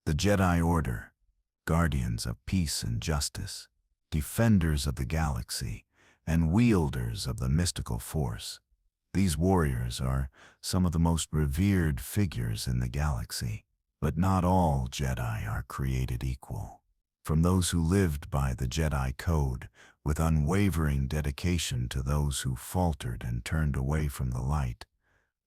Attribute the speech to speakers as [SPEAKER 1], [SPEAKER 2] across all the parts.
[SPEAKER 1] The Jedi Order, guardians of peace and justice, defenders of the galaxy, and wielders of the mystical force. These warriors are some of the most revered figures in the galaxy. But not all Jedi are created equal. From those who lived by the Jedi Code, with unwavering dedication to those who faltered and turned away from the light,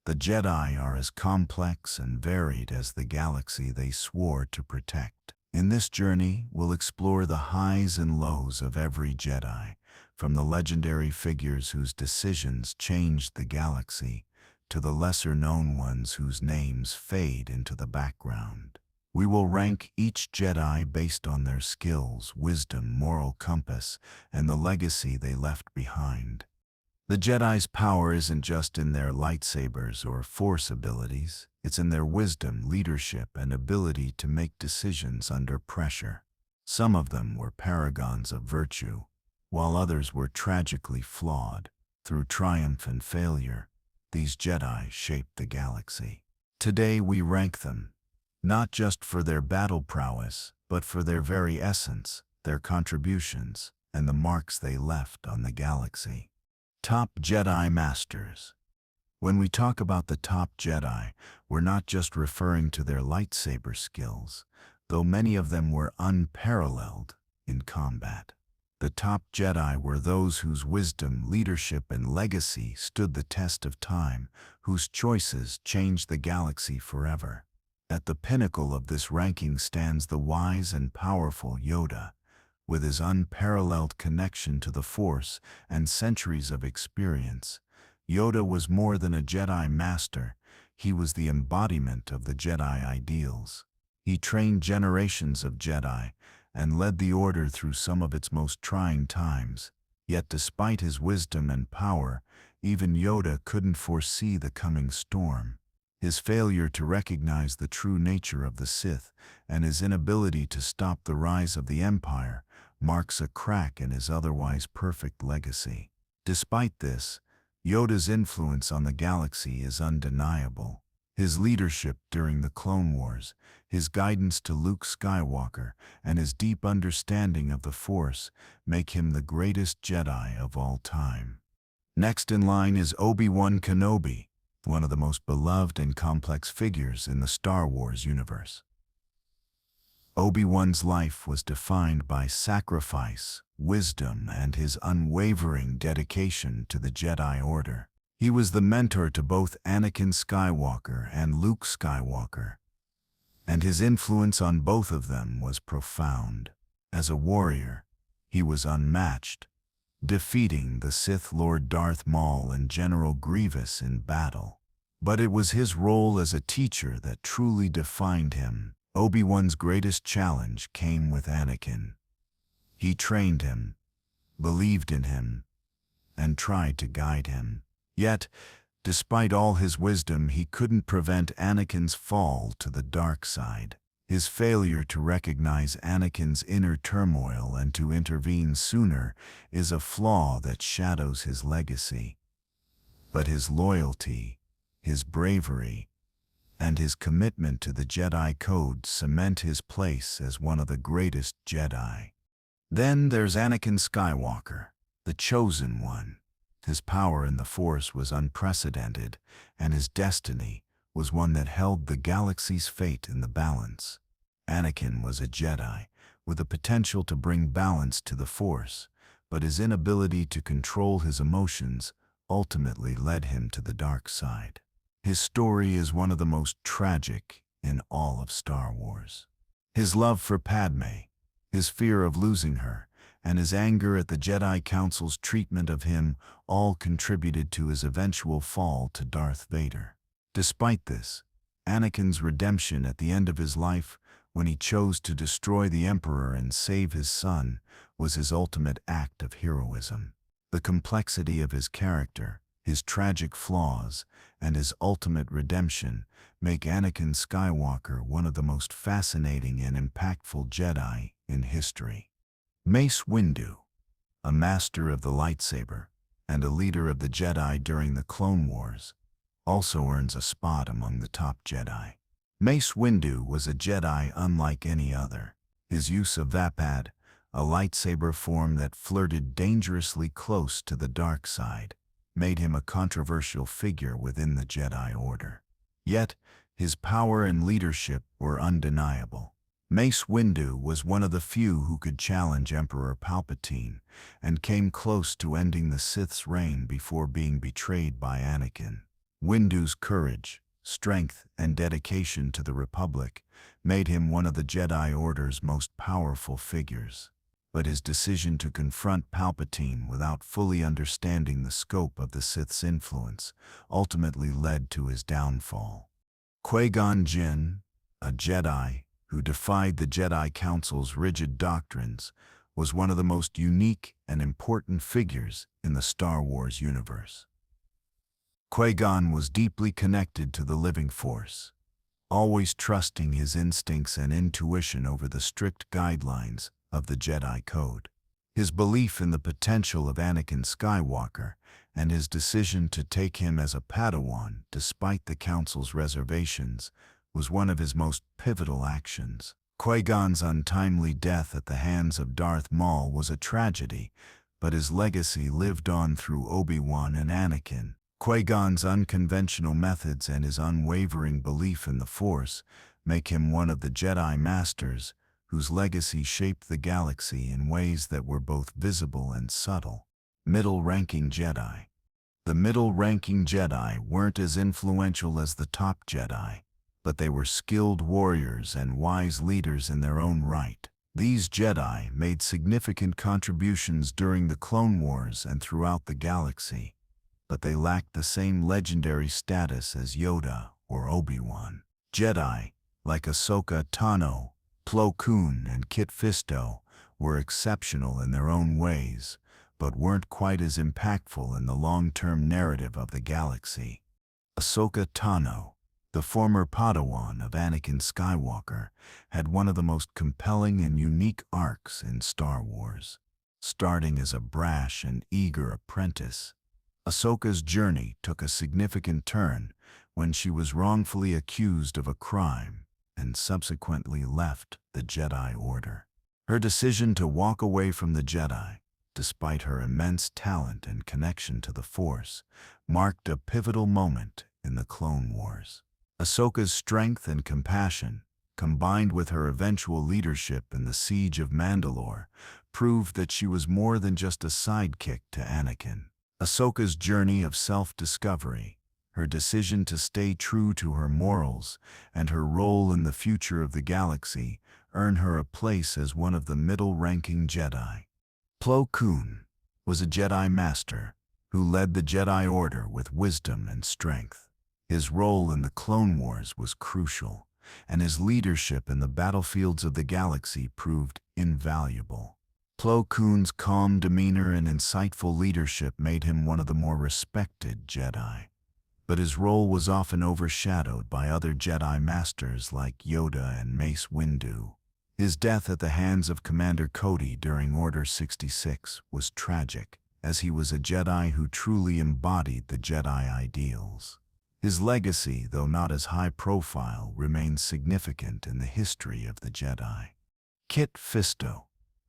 [SPEAKER 1] the Jedi are as complex and varied as the galaxy they swore to protect. In this journey, we'll explore the highs and lows of every Jedi, from the legendary figures whose decisions changed the galaxy to the lesser-known ones whose names fade into the background. We will rank each Jedi based on their skills, wisdom, moral compass, and the legacy they left behind. The Jedi's power isn't just in their lightsabers or Force abilities, it's in their wisdom, leadership, and ability to make decisions under pressure. Some of them were paragons of virtue, while others were tragically flawed. Through triumph and failure, these Jedi shaped the galaxy. Today we rank them, not just for their battle prowess, but for their very essence, their contributions, and the marks they left on the galaxy. Top Jedi Masters. When we talk about the top Jedi, we're not just referring to their lightsaber skills, though many of them were unparalleled in combat. The top Jedi were those whose wisdom, leadership, and legacy stood the test of time, whose choices changed the galaxy forever. At the pinnacle of this ranking stands the wise and powerful Yoda, with his unparalleled connection to the Force and centuries of experience. Yoda was more than a Jedi Master, he was the embodiment of the Jedi ideals. He trained generations of Jedi, and led the Order through some of its most trying times. Yet despite his wisdom and power, even Yoda couldn't foresee the coming storm. His failure to recognize the true nature of the Sith and his inability to stop the rise of the Empire marks a crack in his otherwise perfect legacy. Despite this, Yoda's influence on the galaxy is undeniable. His leadership during the Clone Wars, his guidance to Luke Skywalker, and his deep understanding of the Force make him the greatest Jedi of all time. Next in line is Obi Wan Kenobi, one of the most beloved and complex figures in the Star Wars universe. Obi-Wan's life was defined by sacrifice, wisdom, and his unwavering dedication to the Jedi Order. He was the mentor to both Anakin Skywalker and Luke Skywalker, and his influence on both of them was profound. As a warrior, he was unmatched, defeating the Sith Lord Darth Maul and General Grievous in battle. But it was his role as a teacher that truly defined him. Obi-Wan's greatest challenge came with Anakin. He trained him, believed in him, and tried to guide him. Yet, despite all his wisdom, he couldn't prevent Anakin's fall to the dark side. His failure to recognize Anakin's inner turmoil and to intervene sooner is a flaw that shadows his legacy. But his loyalty, his bravery, and his commitment to the Jedi Code cement his place as one of the greatest Jedi. Then there's Anakin Skywalker, the Chosen One. His power in the Force was unprecedented, and his destiny was one that held the galaxy's fate in the balance. Anakin was a Jedi, with the potential to bring balance to the Force, but his inability to control his emotions ultimately led him to the dark side. His story is one of the most tragic in all of Star Wars. His love for Padme, his fear of losing her, and his anger at the Jedi Council's treatment of him all contributed to his eventual fall to Darth Vader. Despite this, Anakin's redemption at the end of his life, when he chose to destroy the Emperor and save his son, was his ultimate act of heroism. The complexity of his character, his tragic flaws, and his ultimate redemption make Anakin Skywalker one of the most fascinating and impactful Jedi in history. Mace Windu, a master of the lightsaber and a leader of the Jedi during the Clone Wars, also earns a spot among the top Jedi. Mace Windu was a Jedi unlike any other. His use of Vapad, a lightsaber form that flirted dangerously close to the dark side, made him a controversial figure within the Jedi Order. Yet, his power and leadership were undeniable. Mace Windu was one of the few who could challenge Emperor Palpatine and came close to ending the Sith's reign before being betrayed by Anakin. Windu's courage, strength, and dedication to the Republic made him one of the Jedi Order's most powerful figures. But his decision to confront Palpatine without fully understanding the scope of the Sith's influence ultimately led to his downfall. Qui-Gon Jinn, a Jedi who defied the Jedi Council's rigid doctrines, was one of the most unique and important figures in the Star Wars universe. Qui-Gon was deeply connected to the living Force, always trusting his instincts and intuition over the strict guidelines of the Jedi Code. His belief in the potential of Anakin Skywalker and his decision to take him as a Padawan despite the Council's reservations was one of his most pivotal actions. Qui-Gon's untimely death at the hands of Darth Maul was a tragedy, but his legacy lived on through Obi Wan and Anakin. Qui-Gon's unconventional methods and his unwavering belief in the Force make him one of the Jedi Masters whose legacy shaped the galaxy in ways that were both visible and subtle. Middle-ranking Jedi. The middle-ranking Jedi weren't as influential as the top Jedi, but they were skilled warriors and wise leaders in their own right. These Jedi made significant contributions during the Clone Wars and throughout the galaxy, but they lacked the same legendary status as Yoda or Obi Wan. Jedi, like Ahsoka Tano, Plo Koon, and Kit Fisto, were exceptional in their own ways, but weren't quite as impactful in the long-term narrative of the galaxy. Ahsoka Tano, the former Padawan of Anakin Skywalker, had one of the most compelling and unique arcs in Star Wars. Starting as a brash and eager apprentice, Ahsoka's journey took a significant turn when she was wrongfully accused of a crime and subsequently left the Jedi Order. Her decision to walk away from the Jedi, despite her immense talent and connection to the Force, marked a pivotal moment in the Clone Wars. Ahsoka's strength and compassion, combined with her eventual leadership in the Siege of Mandalore, proved that she was more than just a sidekick to Anakin. Ahsoka's journey of self-discovery, her decision to stay true to her morals, and her role in the future of the galaxy earned her a place as one of the middle-ranking Jedi. Plo Koon was a Jedi Master who led the Jedi Order with wisdom and strength. His role in the Clone Wars was crucial, and his leadership in the battlefields of the galaxy proved invaluable. Plo Koon's calm demeanor and insightful leadership made him one of the more respected Jedi. But his role was often overshadowed by other Jedi Masters like Yoda and Mace Windu. His death at the hands of Commander Cody during Order 66 was tragic, as he was a Jedi who truly embodied the Jedi ideals. His legacy, though not as high-profile, remains significant in the history of the Jedi. Kit Fisto,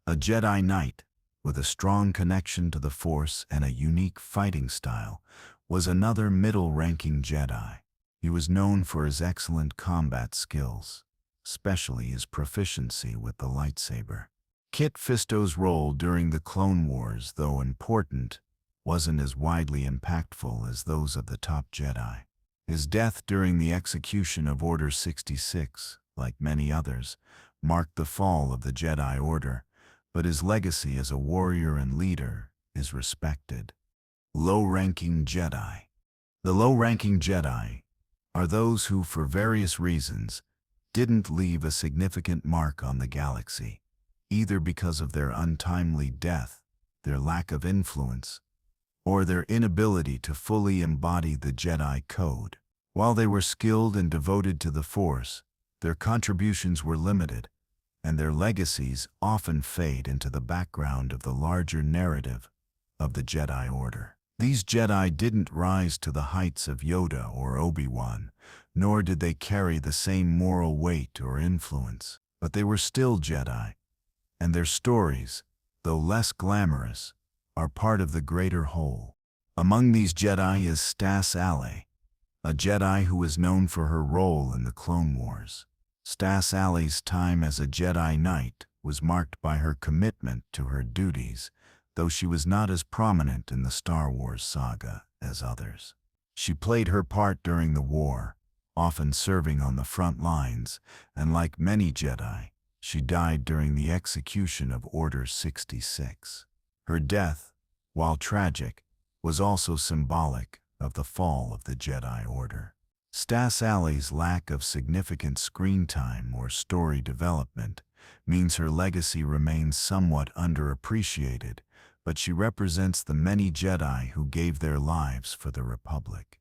[SPEAKER 1] a Jedi Knight with a strong connection to the Force and a unique fighting style, was another middle-ranking Jedi. He was known for his excellent combat skills, especially his proficiency with the lightsaber. Kit Fisto's role during the Clone Wars, though important, wasn't as widely impactful as those of the top Jedi. His death during the execution of Order 66, like many others, marked the fall of the Jedi Order, but his legacy as a warrior and leader is respected. Low-ranking Jedi. The low-ranking Jedi are those who, for various reasons, didn't leave a significant mark on the galaxy, either because of their untimely death, their lack of influence, or their inability to fully embody the Jedi Code. While they were skilled and devoted to the Force, their contributions were limited, and their legacies often fade into the background of the larger narrative of the Jedi Order. These Jedi didn't rise to the heights of Yoda or Obi Wan, nor did they carry the same moral weight or influence. But they were still Jedi, and their stories, though less glamorous, are part of the greater whole. Among these Jedi is Stas Alley, a Jedi who is known for her role in the Clone Wars. Stas Alley's time as a Jedi Knight was marked by her commitment to her duties, though she was not as prominent in the Star Wars saga as others. She played her part during the war, often serving on the front lines, and like many Jedi, she died during the execution of Order 66. Her death, while tragic, was also symbolic of the fall of the Jedi Order. Stas Alley's lack of significant screen time or story development means her legacy remains somewhat underappreciated, but she represents the many Jedi who gave their lives for the Republic.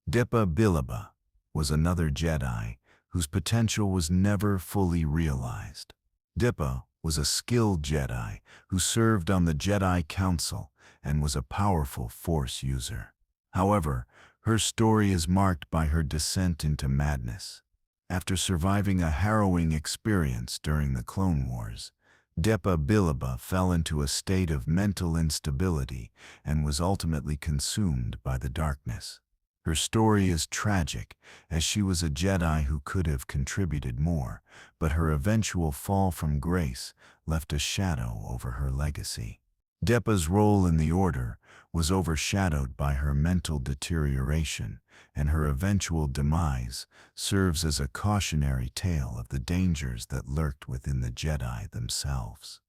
[SPEAKER 1] Depa Billaba was another Jedi whose potential was never fully realized. Depa was a skilled Jedi who served on the Jedi Council and was a powerful Force user. However, her story is marked by her descent into madness. After surviving a harrowing experience during the Clone Wars, Depa Billaba fell into a state of mental instability and was ultimately consumed by the darkness. Her story is tragic, as she was a Jedi who could have contributed more, but her eventual fall from grace left a shadow over her legacy. Depa's role in the Order was overshadowed by her mental deterioration, and her eventual demise serves as a cautionary tale of the dangers that lurked within the Jedi themselves.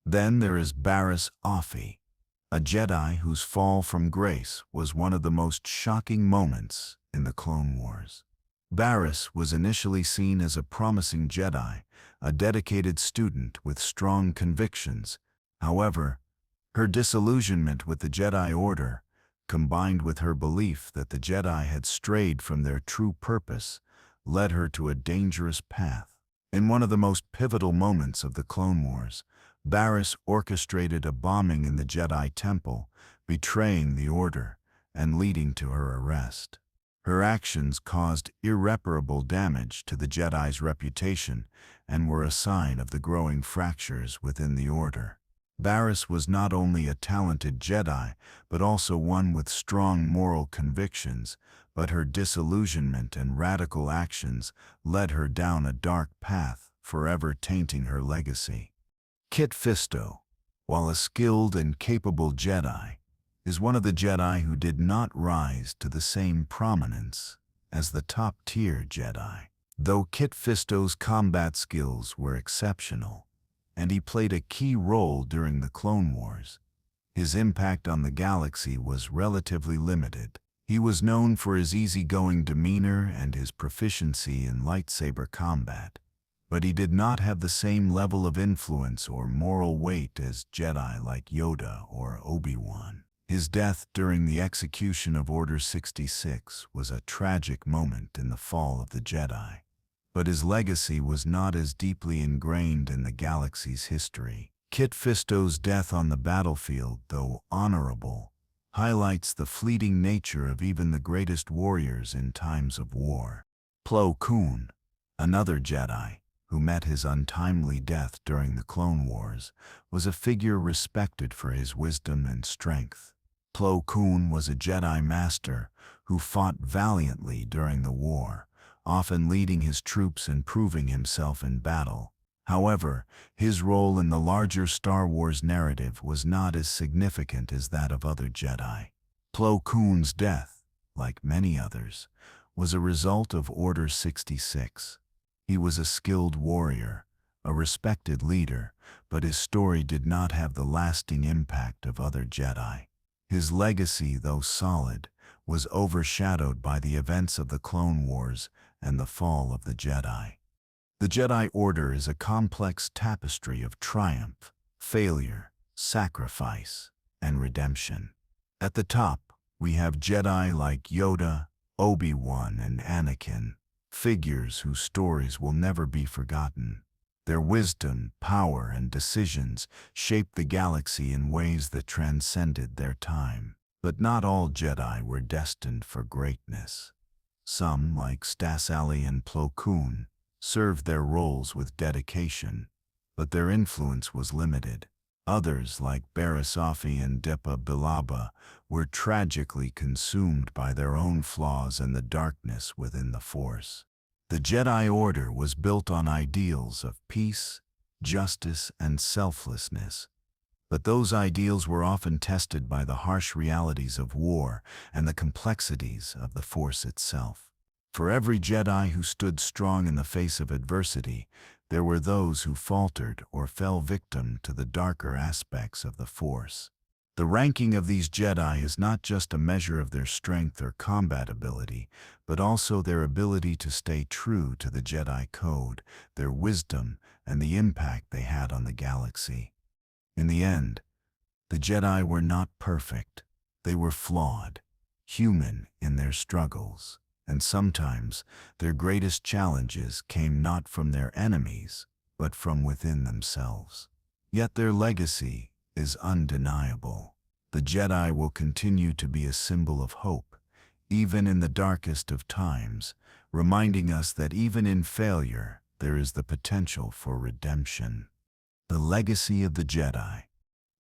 [SPEAKER 1] Then there is Barriss Offee, a Jedi whose fall from grace was one of the most shocking moments in the Clone Wars. Barriss was initially seen as a promising Jedi, a dedicated student with strong convictions. However, her disillusionment with the Jedi Order, combined with her belief that the Jedi had strayed from their true purpose, led her to a dangerous path. In one of the most pivotal moments of the Clone Wars, Barriss orchestrated a bombing in the Jedi Temple, betraying the Order and leading to her arrest. Her actions caused irreparable damage to the Jedi's reputation and were a sign of the growing fractures within the Order. Barriss was not only a talented Jedi, but also one with strong moral convictions, but her disillusionment and radical actions led her down a dark path, forever tainting her legacy. Kit Fisto, while a skilled and capable Jedi, is one of the Jedi who did not rise to the same prominence as the top-tier Jedi. Though Kit Fisto's combat skills were exceptional, and he played a key role during the Clone Wars, his impact on the galaxy was relatively limited. He was known for his easygoing demeanor and his proficiency in lightsaber combat, but he did not have the same level of influence or moral weight as Jedi like Yoda or Obi Wan. His death during the execution of Order 66 was a tragic moment in the fall of the Jedi, but his legacy was not as deeply ingrained in the galaxy's history. Kit Fisto's death on the battlefield, though honorable, highlights the fleeting nature of even the greatest warriors in times of war. Plo Koon, another Jedi, who met his untimely death during the Clone Wars, was a figure respected for his wisdom and strength. Plo Koon was a Jedi Master who fought valiantly during the war, often leading his troops and proving himself in battle. However, his role in the larger Star Wars narrative was not as significant as that of other Jedi. Plo Koon's death, like many others, was a result of Order 66. He was a skilled warrior, a respected leader, but his story did not have the lasting impact of other Jedi. His legacy, though solid, was overshadowed by the events of the Clone Wars and the fall of the Jedi. The Jedi Order is a complex tapestry of triumph, failure, sacrifice, and redemption. At the top, we have Jedi like Yoda, Obi Wan, and Anakin, figures whose stories will never be forgotten. Their wisdom, power, and decisions shaped the galaxy in ways that transcended their time. But not all Jedi were destined for greatness. Some, like Stasali and Plo Koon, served their roles with dedication, but their influence was limited. Others, like Barasafi and Depa Bilaba, were tragically consumed by their own flaws and the darkness within the Force. The Jedi Order was built on ideals of peace, justice, and selflessness, but those ideals were often tested by the harsh realities of war and the complexities of the Force itself. For every Jedi who stood strong in the face of adversity, there were those who faltered or fell victim to the darker aspects of the Force. The ranking of these Jedi is not just a measure of their strength or combat ability, but also their ability to stay true to the Jedi Code, their wisdom, and the impact they had on the galaxy. In the end, the Jedi were not perfect. They were flawed, human in their struggles, and sometimes their greatest challenges came not from their enemies, but from within themselves. Yet their legacy is undeniable. The Jedi will continue to be a symbol of hope, even in the darkest of times, reminding us that even in failure, there is the potential for redemption. The legacy of the Jedi.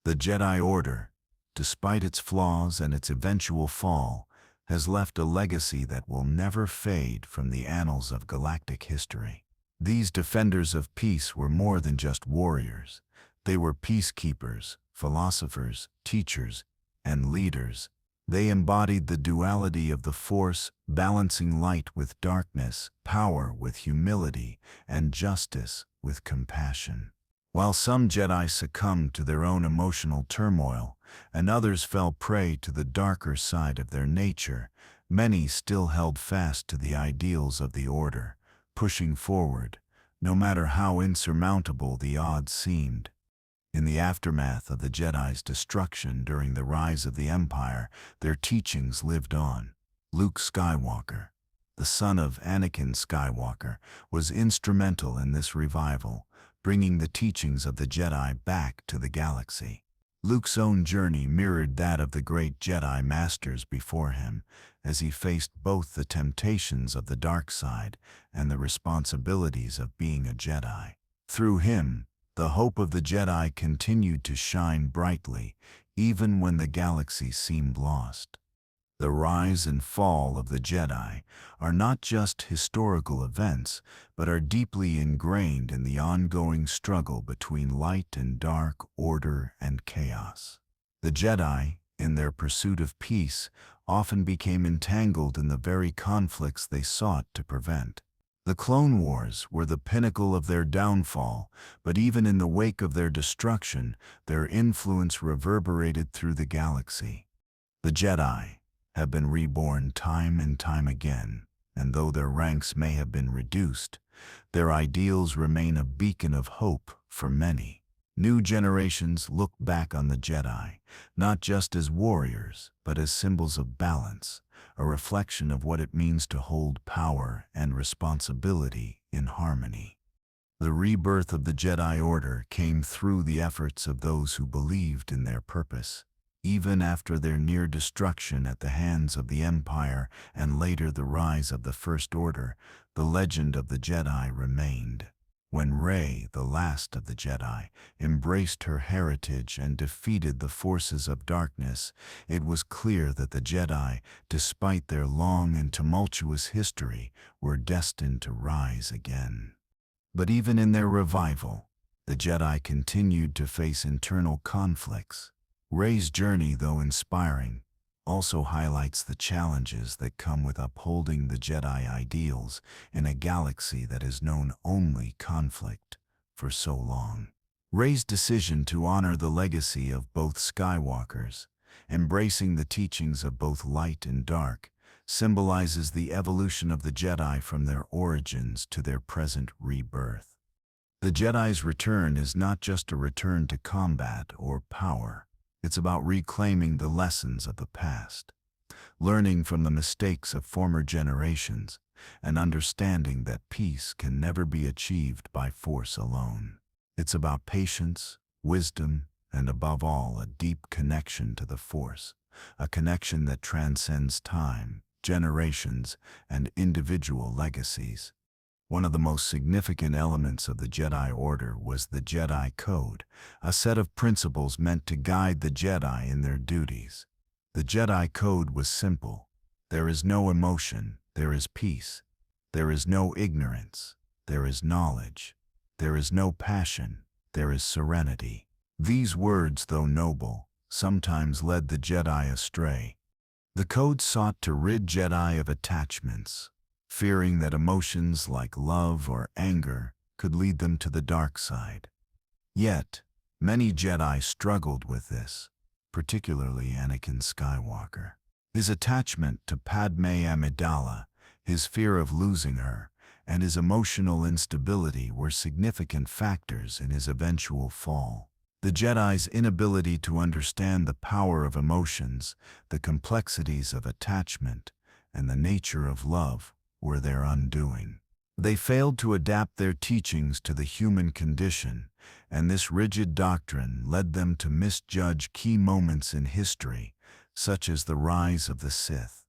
[SPEAKER 1] The Jedi Order, despite its flaws and its eventual fall, has left a legacy that will never fade from the annals of galactic history. These defenders of peace were more than just warriors. They were peacekeepers, philosophers, teachers, and leaders. They embodied the duality of the Force, balancing light with darkness, power with humility, and justice with compassion. While some Jedi succumbed to their own emotional turmoil, and others fell prey to the darker side of their nature, many still held fast to the ideals of the Order, pushing forward, no matter how insurmountable the odds seemed. In the aftermath of the Jedi's destruction during the rise of the Empire, their teachings lived on. Luke Skywalker, the son of Anakin Skywalker, was instrumental in this revival, bringing the teachings of the Jedi back to the galaxy. Luke's own journey mirrored that of the great Jedi Masters before him, as he faced both the temptations of the dark side and the responsibilities of being a Jedi. Through him, the hope of the Jedi continued to shine brightly, even when the galaxy seemed lost. The rise and fall of the Jedi are not just historical events, but are deeply ingrained in the ongoing struggle between light and dark, order and chaos. The Jedi, in their pursuit of peace, often became entangled in the very conflicts they sought to prevent. The Clone Wars were the pinnacle of their downfall, but even in the wake of their destruction, their influence reverberated through the galaxy. The Jedi have been reborn time and time again, and though their ranks may have been reduced, their ideals remain a beacon of hope for many. New generations look back on the Jedi, not just as warriors, but as symbols of balance, a reflection of what it means to hold power and responsibility in harmony. The rebirth of the Jedi Order came through the efforts of those who believed in their purpose. Even after their near destruction at the hands of the Empire and later the rise of the First Order, the legend of the Jedi remained. When Rey, the last of the Jedi, embraced her heritage and defeated the forces of darkness, it was clear that the Jedi, despite their long and tumultuous history, were destined to rise again. But even in their revival, the Jedi continued to face internal conflicts. Rey's journey, though inspiring, also highlights the challenges that come with upholding the Jedi ideals in a galaxy that has known only conflict for so long. Rey's decision to honor the legacy of both Skywalkers, embracing the teachings of both light and dark, symbolizes the evolution of the Jedi from their origins to their present rebirth. The Jedi's return is not just a return to combat or power. It's about reclaiming the lessons of the past, learning from the mistakes of former generations, and understanding that peace can never be achieved by force alone. It's about patience, wisdom, and above all, a deep connection to the Force, a connection that transcends time, generations, and individual legacies. One of the most significant elements of the Jedi Order was the Jedi Code, a set of principles meant to guide the Jedi in their duties. The Jedi Code was simple. There is no emotion, there is peace. There is no ignorance, there is knowledge. There is no passion, there is serenity. These words, though noble, sometimes led the Jedi astray. The code sought to rid Jedi of attachments, fearing that emotions like love or anger could lead them to the dark side. Yet, many Jedi struggled with this, particularly Anakin Skywalker. His attachment to Padme Amidala, his fear of losing her, and his emotional instability were significant factors in his eventual fall. The Jedi's inability to understand the power of emotions, the complexities of attachment, and the nature of love were their undoing. They failed to adapt their teachings to the human condition, and this rigid doctrine led them to misjudge key moments in history, such as the rise of the Sith.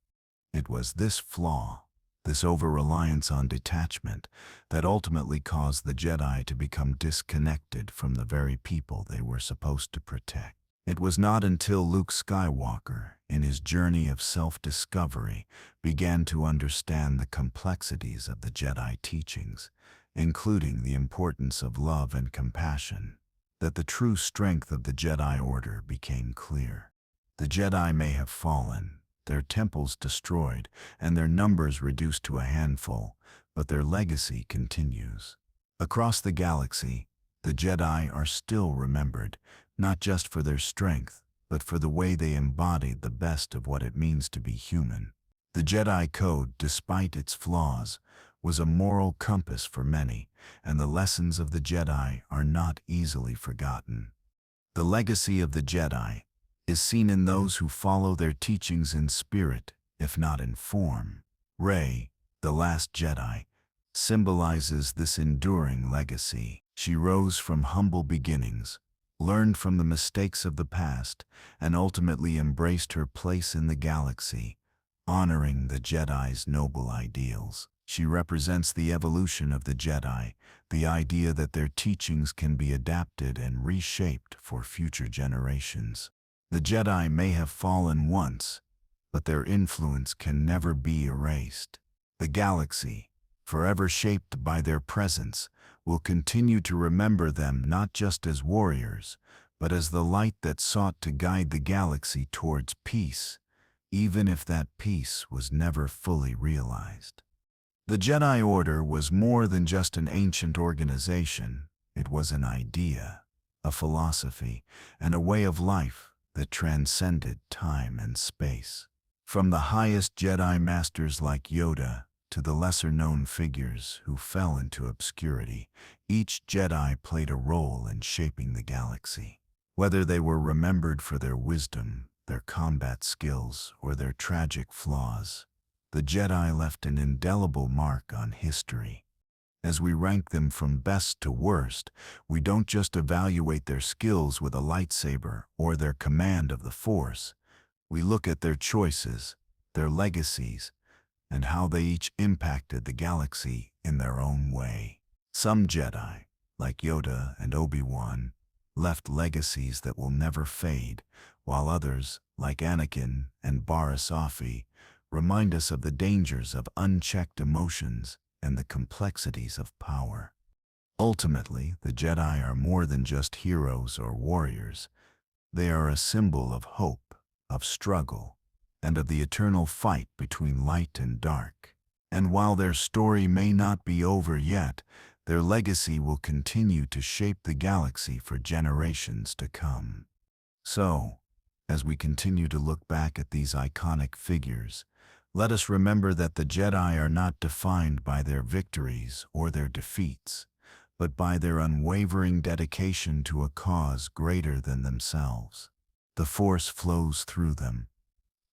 [SPEAKER 1] It was this flaw, this over-reliance on detachment, that ultimately caused the Jedi to become disconnected from the very people they were supposed to protect. It was not until Luke Skywalker, in his journey of self-discovery, began to understand the complexities of the Jedi teachings, including the importance of love and compassion, that the true strength of the Jedi Order became clear. The Jedi may have fallen, their temples destroyed, and their numbers reduced to a handful, but their legacy continues. Across the galaxy, the Jedi are still remembered, not just for their strength, but for the way they embodied the best of what it means to be human. The Jedi Code, despite its flaws, was a moral compass for many, and the lessons of the Jedi are not easily forgotten. The legacy of the Jedi is seen in those who follow their teachings in spirit, if not in form. Rey, the last Jedi, symbolizes this enduring legacy. She rose from humble beginnings, learned from the mistakes of the past, and ultimately embraced her place in the galaxy, honoring the Jedi's noble ideals. She represents the evolution of the Jedi, the idea that their teachings can be adapted and reshaped for future generations. The Jedi may have fallen once, but their influence can never be erased. The galaxy, forever shaped by their presence, will continue to remember them not just as warriors, but as the light that sought to guide the galaxy towards peace, even if that peace was never fully realized. The Jedi Order was more than just an ancient organization. It was an idea, a philosophy, and a way of life that transcended time and space. From the highest Jedi Masters like Yoda to the lesser-known figures who fell into obscurity, each Jedi played a role in shaping the galaxy. Whether they were remembered for their wisdom, their combat skills, or their tragic flaws, the Jedi left an indelible mark on history. As we rank them from best to worst, we don't just evaluate their skills with a lightsaber or their command of the Force. We look at their choices, their legacies, and how they each impacted the galaxy in their own way. Some Jedi, like Yoda and Obi Wan, left legacies that will never fade, while others, like Anakin and Ahsoka, remind us of the dangers of unchecked emotions and the complexities of power. Ultimately, the Jedi are more than just heroes or warriors. They are a symbol of hope, of struggle, and of the eternal fight between light and dark. And while their story may not be over yet, their legacy will continue to shape the galaxy for generations to come. So, as we continue to look back at these iconic figures, let us remember that the Jedi are not defined by their victories or their defeats, but by their unwavering dedication to a cause greater than themselves. The Force flows through them,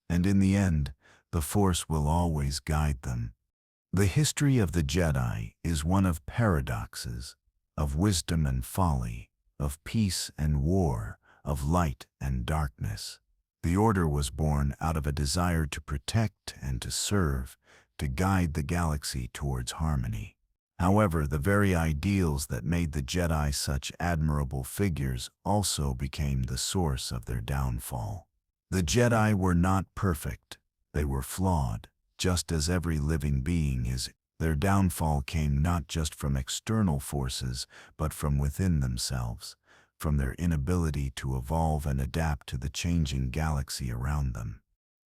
[SPEAKER 1] and in the end, the Force will always guide them. The history of the Jedi is one of paradoxes, of wisdom and folly, of peace and war, of light and darkness. The Order was born out of a desire to protect and to serve, to guide the galaxy towards harmony. However, the very ideals that made the Jedi such admirable figures also became the source of their downfall. The Jedi were not perfect. They were flawed, just as every living being is. Their downfall came not just from external forces, but from within themselves, from their inability to evolve and adapt to the changing galaxy around them.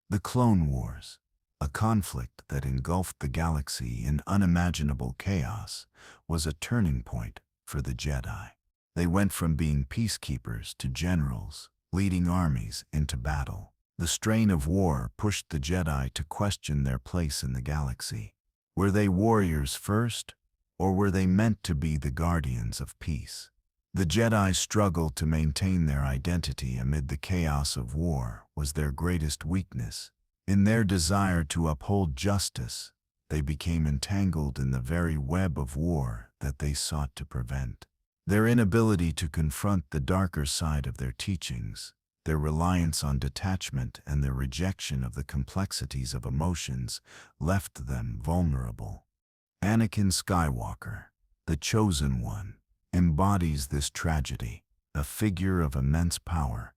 [SPEAKER 1] The Clone Wars, a conflict that engulfed the galaxy in unimaginable chaos, was a turning point for the Jedi. They went from being peacekeepers to generals, leading armies into battle. The strain of war pushed the Jedi to question their place in the galaxy. Were they warriors first, or were they meant to be the guardians of peace? The Jedi's struggle to maintain their identity amid the chaos of war was their greatest weakness. In their desire to uphold justice, they became entangled in the very web of war that they sought to prevent. Their inability to confront the darker side of their teachings, their reliance on detachment and their rejection of the complexities of emotions left them vulnerable. Anakin Skywalker, the Chosen One, embodies this tragedy, a figure of immense power.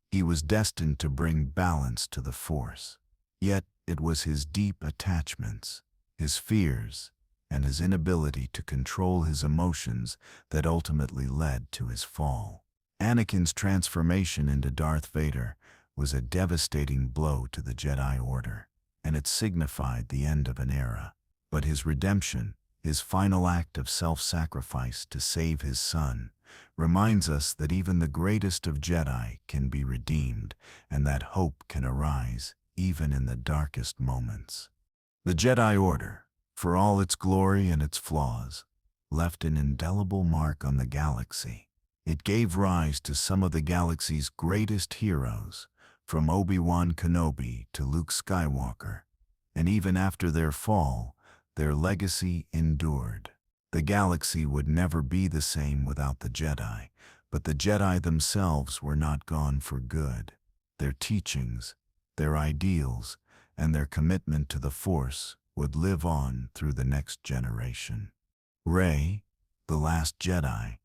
[SPEAKER 1] He was destined to bring balance to the Force. Yet it was his deep attachments, his fears, and his inability to control his emotions that ultimately led to his fall. Anakin's transformation into Darth Vader was a devastating blow to the Jedi Order, and it signified the end of an era. But his redemption, his final act of self-sacrifice to save his son, reminds us that even the greatest of Jedi can be redeemed, and that hope can arise even in the darkest moments. The Jedi Order, for all its glory and its flaws, left an indelible mark on the galaxy. It gave rise to some of the galaxy's greatest heroes, from Obi Wan Kenobi to Luke Skywalker, and even after their fall, their legacy endured. The galaxy would never be the same without the Jedi, but the Jedi themselves were not gone for good. Their teachings, their ideals, and their commitment to the Force would live on through the next generation. Rey, the last Jedi,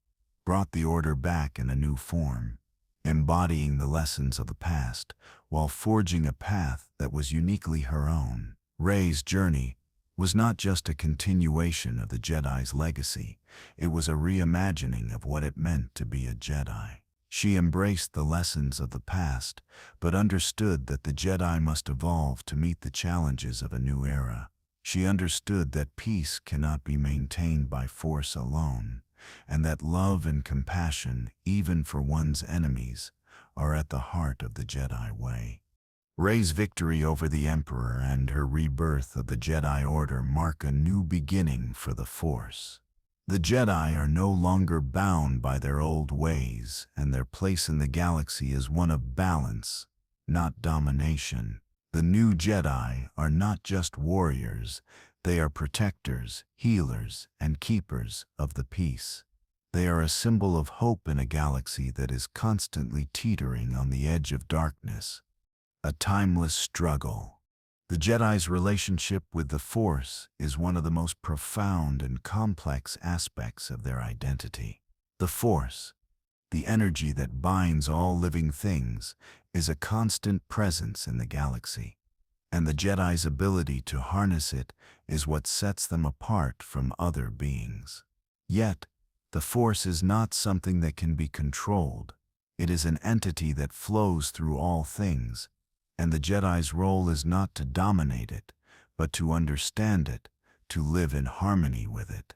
[SPEAKER 1] brought the Order back in a new form, embodying the lessons of the past while forging a path that was uniquely her own. Rey's journey was not just a continuation of the Jedi's legacy, it was a reimagining of what it meant to be a Jedi. She embraced the lessons of the past, but understood that the Jedi must evolve to meet the challenges of a new era. She understood that peace cannot be maintained by force alone, and that love and compassion, even for one's enemies, are at the heart of the Jedi way. Rey's victory over the Emperor and her rebirth of the Jedi Order mark a new beginning for the Force. The Jedi are no longer bound by their old ways, and their place in the galaxy is one of balance, not domination. The new Jedi are not just warriors, they are protectors, healers, and keepers of the peace. They are a symbol of hope in a galaxy that is constantly teetering on the edge of darkness. A timeless struggle. The Jedi's relationship with the Force is one of the most profound and complex aspects of their identity. The Force, the energy that binds all living things, is a constant presence in the galaxy, and the Jedi's ability to harness it is what sets them apart from other beings. Yet, the Force is not something that can be controlled. It is an entity that flows through all things, and the Jedi's role is not to dominate it, but to understand it, to live in harmony with it.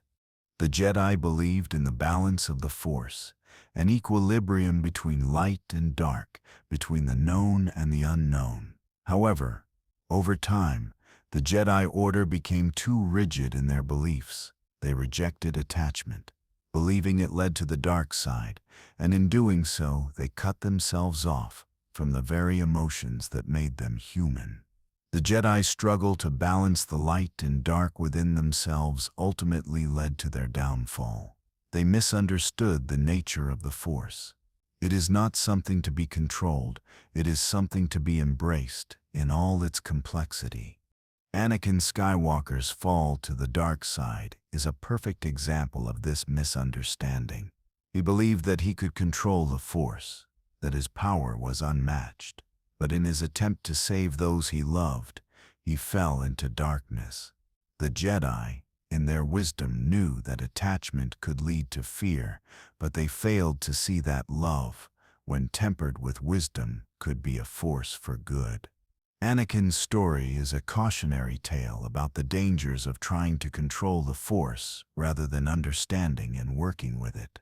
[SPEAKER 1] The Jedi believed in the balance of the Force, an equilibrium between light and dark, between the known and the unknown. However, over time, the Jedi Order became too rigid in their beliefs. They rejected attachment, believing it led to the dark side, and in doing so, they cut themselves off from the very emotions that made them human. The Jedi's struggle to balance the light and dark within themselves ultimately led to their downfall. They misunderstood the nature of the Force. It is not something to be controlled, it is something to be embraced in all its complexity. Anakin Skywalker's fall to the dark side is a perfect example of this misunderstanding. He believed that he could control the Force, that his power was unmatched. But in his attempt to save those he loved, he fell into darkness. The Jedi, in their wisdom, knew that attachment could lead to fear, but they failed to see that love, when tempered with wisdom, could be a force for good. Anakin's story is a cautionary tale about the dangers of trying to control the Force rather than understanding and working with it.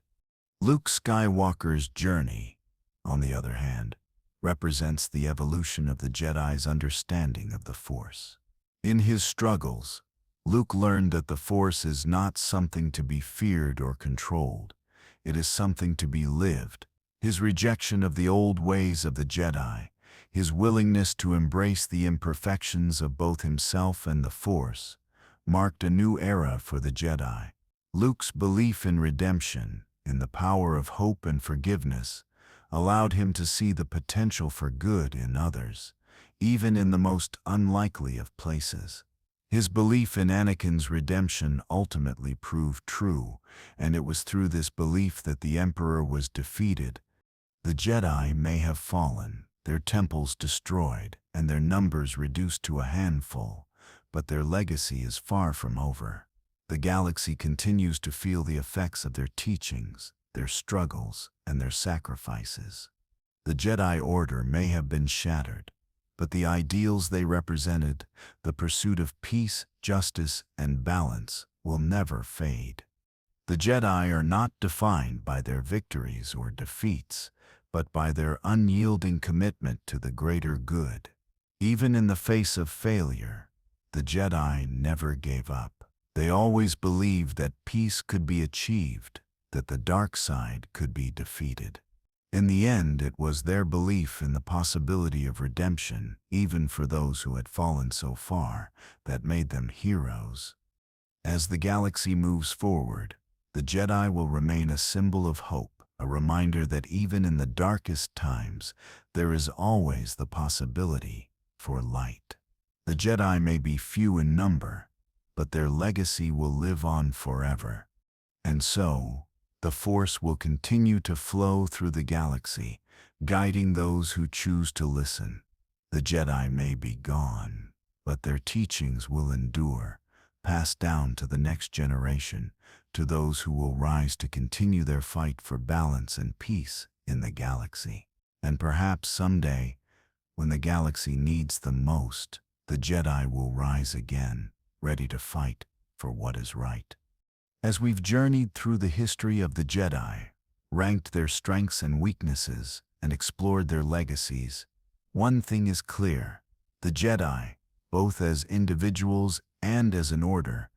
[SPEAKER 1] Luke Skywalker's journey, on the other hand, represents the evolution of the Jedi's understanding of the Force. In his struggles, Luke learned that the Force is not something to be feared or controlled. It is something to be lived. His rejection of the old ways of the Jedi, his willingness to embrace the imperfections of both himself and the Force, marked a new era for the Jedi. Luke's belief in redemption, in the power of hope and forgiveness, allowed him to see the potential for good in others, even in the most unlikely of places. His belief in Anakin's redemption ultimately proved true, and it was through this belief that the Emperor was defeated. The Jedi may have fallen, their temples destroyed, and their numbers reduced to a handful, but their legacy is far from over. The galaxy continues to feel the effects of their teachings, their struggles, and their sacrifices. The Jedi Order may have been shattered, but the ideals they represented, the pursuit of peace, justice, and balance, will never fade. The Jedi are not defined by their victories or defeats, but by their unyielding commitment to the greater good. Even in the face of failure, the Jedi never gave up. They always believed that peace could be achieved, that the dark side could be defeated. In the end, it was their belief in the possibility of redemption, even for those who had fallen so far, that made them heroes. As the galaxy moves forward, the Jedi will remain a symbol of hope, a reminder that even in the darkest times, there is always the possibility for light. The Jedi may be few in number, but their legacy will live on forever. And so, the Force will continue to flow through the galaxy, guiding those who choose to listen. The Jedi may be gone, but their teachings will endure, passed down to the next generation, to those who will rise to continue their fight for balance and peace in the galaxy. And perhaps someday, when the galaxy needs them most, the Jedi will rise again, ready to fight for what is right. As we've journeyed through the history of the Jedi, ranked their strengths and weaknesses, and explored their legacies, one thing is clear: the Jedi, both as individuals and as an order,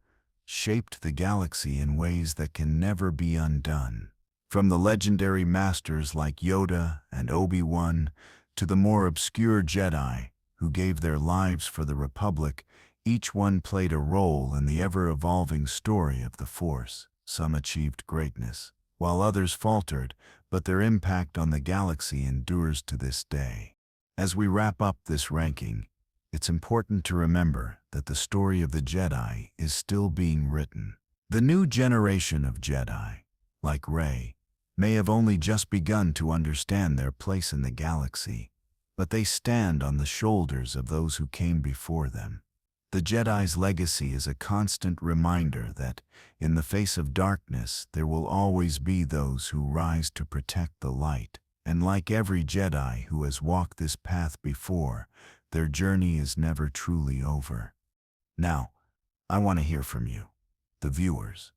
[SPEAKER 1] shaped the galaxy in ways that can never be undone. From the legendary masters like Yoda and Obi Wan to the more obscure Jedi who gave their lives for the Republic, each one played a role in the ever-evolving story of the Force. Some achieved greatness, while others faltered, but their impact on the galaxy endures to this day. As we wrap up this ranking, it's important to remember that the story of the Jedi is still being written. The new generation of Jedi, like Rey, may have only just begun to understand their place in the galaxy, but they stand on the shoulders of those who came before them. The Jedi's legacy is a constant reminder that, in the face of darkness, there will always be those who rise to protect the light. And like every Jedi who has walked this path before, their journey is never truly over. Now, I want to hear from you, the viewers.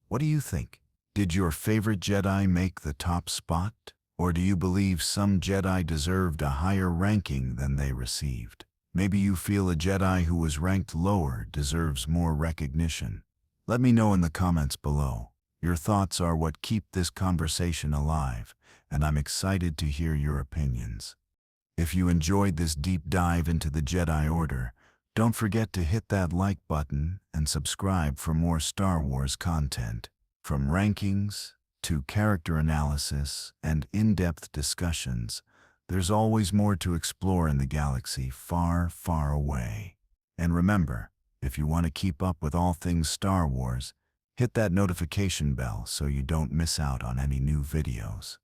[SPEAKER 1] What do you think? Did your favorite Jedi make the top spot? Or do you believe some Jedi deserved a higher ranking than they received? Maybe you feel a Jedi who was ranked lower deserves more recognition. Let me know in the comments below. Your thoughts are what keep this conversation alive, and I'm excited to hear your opinions. If you enjoyed this deep dive into the Jedi Order, don't forget to hit that like button and subscribe for more Star Wars content. From rankings to character analysis and in-depth discussions, there's always more to explore in the galaxy far, far away. And remember, if you want to keep up with all things Star Wars, hit that notification bell so you don't miss out on any new videos.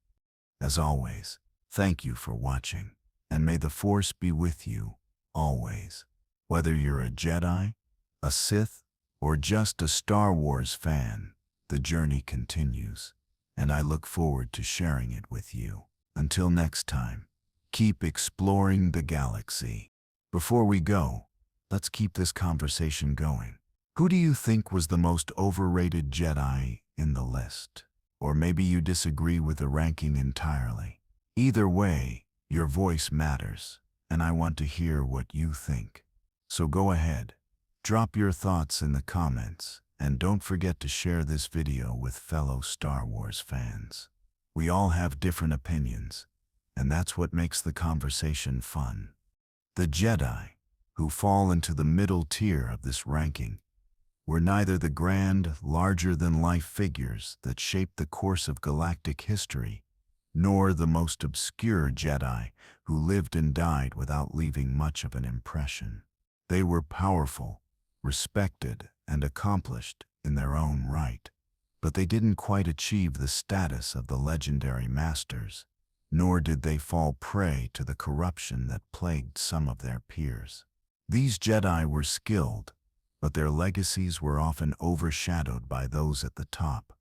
[SPEAKER 1] As always, thank you for watching, and may the Force be with you, always. Whether you're a Jedi, a Sith, or just a Star Wars fan, the journey continues, and I look forward to sharing it with you. Until next time, keep exploring the galaxy. Before we go, let's keep this conversation going. Who do you think was the most overrated Jedi in the list? Or maybe you disagree with the ranking entirely. Either way, your voice matters, and I want to hear what you think. So go ahead, drop your thoughts in the comments, and don't forget to share this video with fellow Star Wars fans. We all have different opinions, and that's what makes the conversation fun. The Jedi, who fall into the middle tier of this ranking, were neither the grand, larger-than-life figures that shaped the course of galactic history, nor the most obscure Jedi who lived and died without leaving much of an impression. They were powerful, respected, and accomplished in their own right, but they didn't quite achieve the status of the legendary Masters, nor did they fall prey to the corruption that plagued some of their peers. These Jedi were skilled, but their legacies were often overshadowed by those at the top,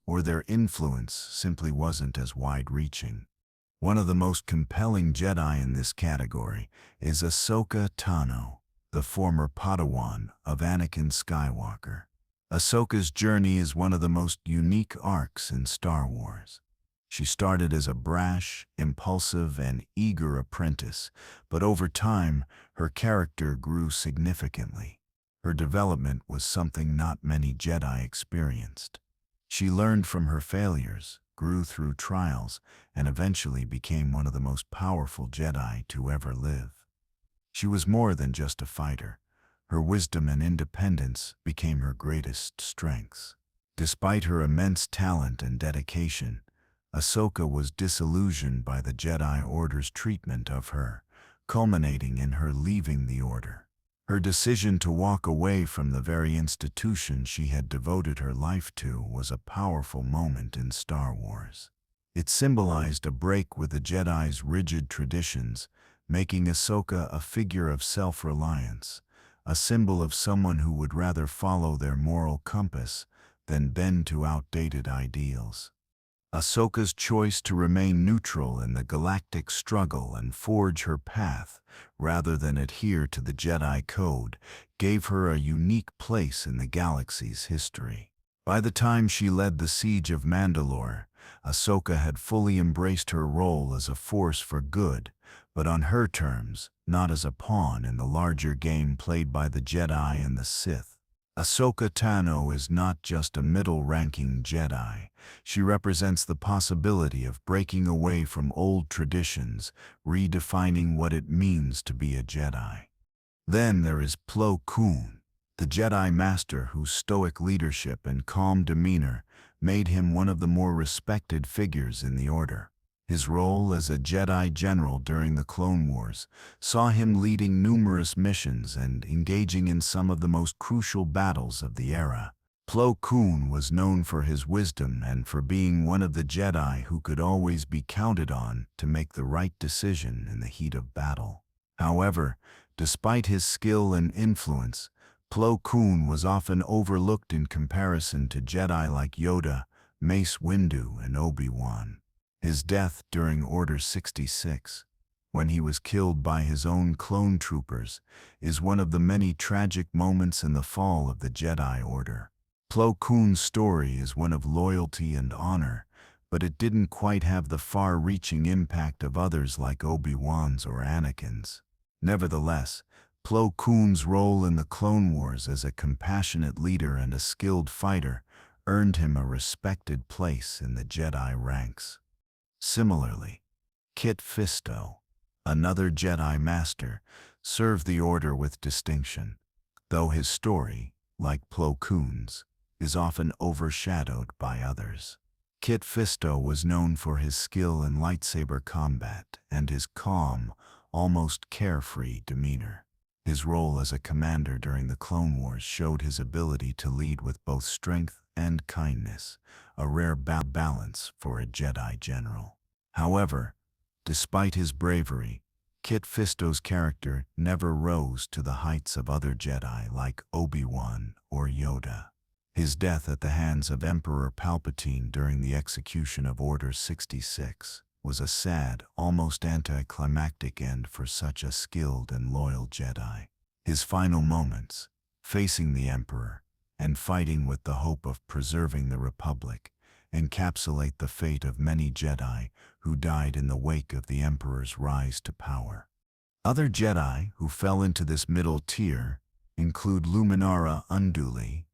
[SPEAKER 1] or their influence simply wasn't as wide-reaching. One of the most compelling Jedi in this category is Ahsoka Tano, the former Padawan of Anakin Skywalker. Ahsoka's journey is one of the most unique arcs in Star Wars. She started as a brash, impulsive, and eager apprentice, but over time, her character grew significantly. Her development was something not many Jedi experienced. She learned from her failures, grew through trials, and eventually became one of the most powerful Jedi to ever live. She was more than just a fighter. Her wisdom and independence became her greatest strengths. Despite her immense talent and dedication, Ahsoka was disillusioned by the Jedi Order's treatment of her, culminating in her leaving the Order. Her decision to walk away from the very institution she had devoted her life to was a powerful moment in Star Wars. It symbolized a break with the Jedi's rigid traditions, making Ahsoka a figure of self-reliance, a symbol of someone who would rather follow their moral compass than bend to outdated ideals. Ahsoka's choice to remain neutral in the galactic struggle and forge her path, rather than adhere to the Jedi Code, gave her a unique place in the galaxy's history. By the time she led the siege of Mandalore, Ahsoka had fully embraced her role as a force for good, but on her terms, not as a pawn in the larger game played by the Jedi and the Sith. Ahsoka Tano is not just a middle-ranking Jedi. She represents the possibility of breaking away from old traditions, redefining what it means to be a Jedi. Then there is Plo Koon, the Jedi Master whose stoic leadership and calm demeanor made him one of the more respected figures in the Order. His role as a Jedi general during the Clone Wars saw him leading numerous missions and engaging in some of the most crucial battles of the era. Plo Koon was known for his wisdom and for being one of the Jedi who could always be counted on to make the right decision in the heat of battle. However, despite his skill and influence, Plo Koon was often overlooked in comparison to Jedi like Yoda, Mace Windu, and Obi Wan. His death during Order 66, when he was killed by his own clone troopers, is one of the many tragic moments in the fall of the Jedi Order. Plo Koon's story is one of loyalty and honor, but it didn't quite have the far-reaching impact of others like Obi-Wan's or Anakin's. Nevertheless, Plo Koon's role in the Clone Wars as a compassionate leader and a skilled fighter earned him a respected place in the Jedi ranks. Similarly, Kit Fisto, another Jedi Master, served the Order with distinction, though his story, like Plo Koon's, is often overshadowed by others. Kit Fisto was known for his skill in lightsaber combat and his calm, almost carefree demeanor. His role as a commander during the Clone Wars showed his ability to lead with both strength and kindness, a rare balance for a Jedi general. However, despite his bravery, Kit Fisto's character never rose to the heights of other Jedi like Obi Wan or Yoda. His death at the hands of Emperor Palpatine during the execution of Order 66 was a sad, almost anticlimactic end for such a skilled and loyal Jedi. His final moments, facing the Emperor and fighting with the hope of preserving the Republic, encapsulate the fate of many Jedi who died in the wake of the Emperor's rise to power. Other Jedi who fell into this middle tier include Luminara Unduli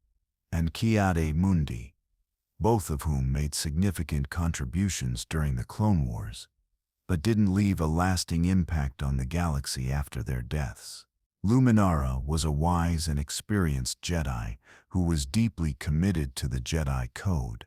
[SPEAKER 1] and Ki-Adi-Mundi, both of whom made significant contributions during the Clone Wars, but didn't leave a lasting impact on the galaxy after their deaths. Luminara was a wise and experienced Jedi who was deeply committed to the Jedi Code,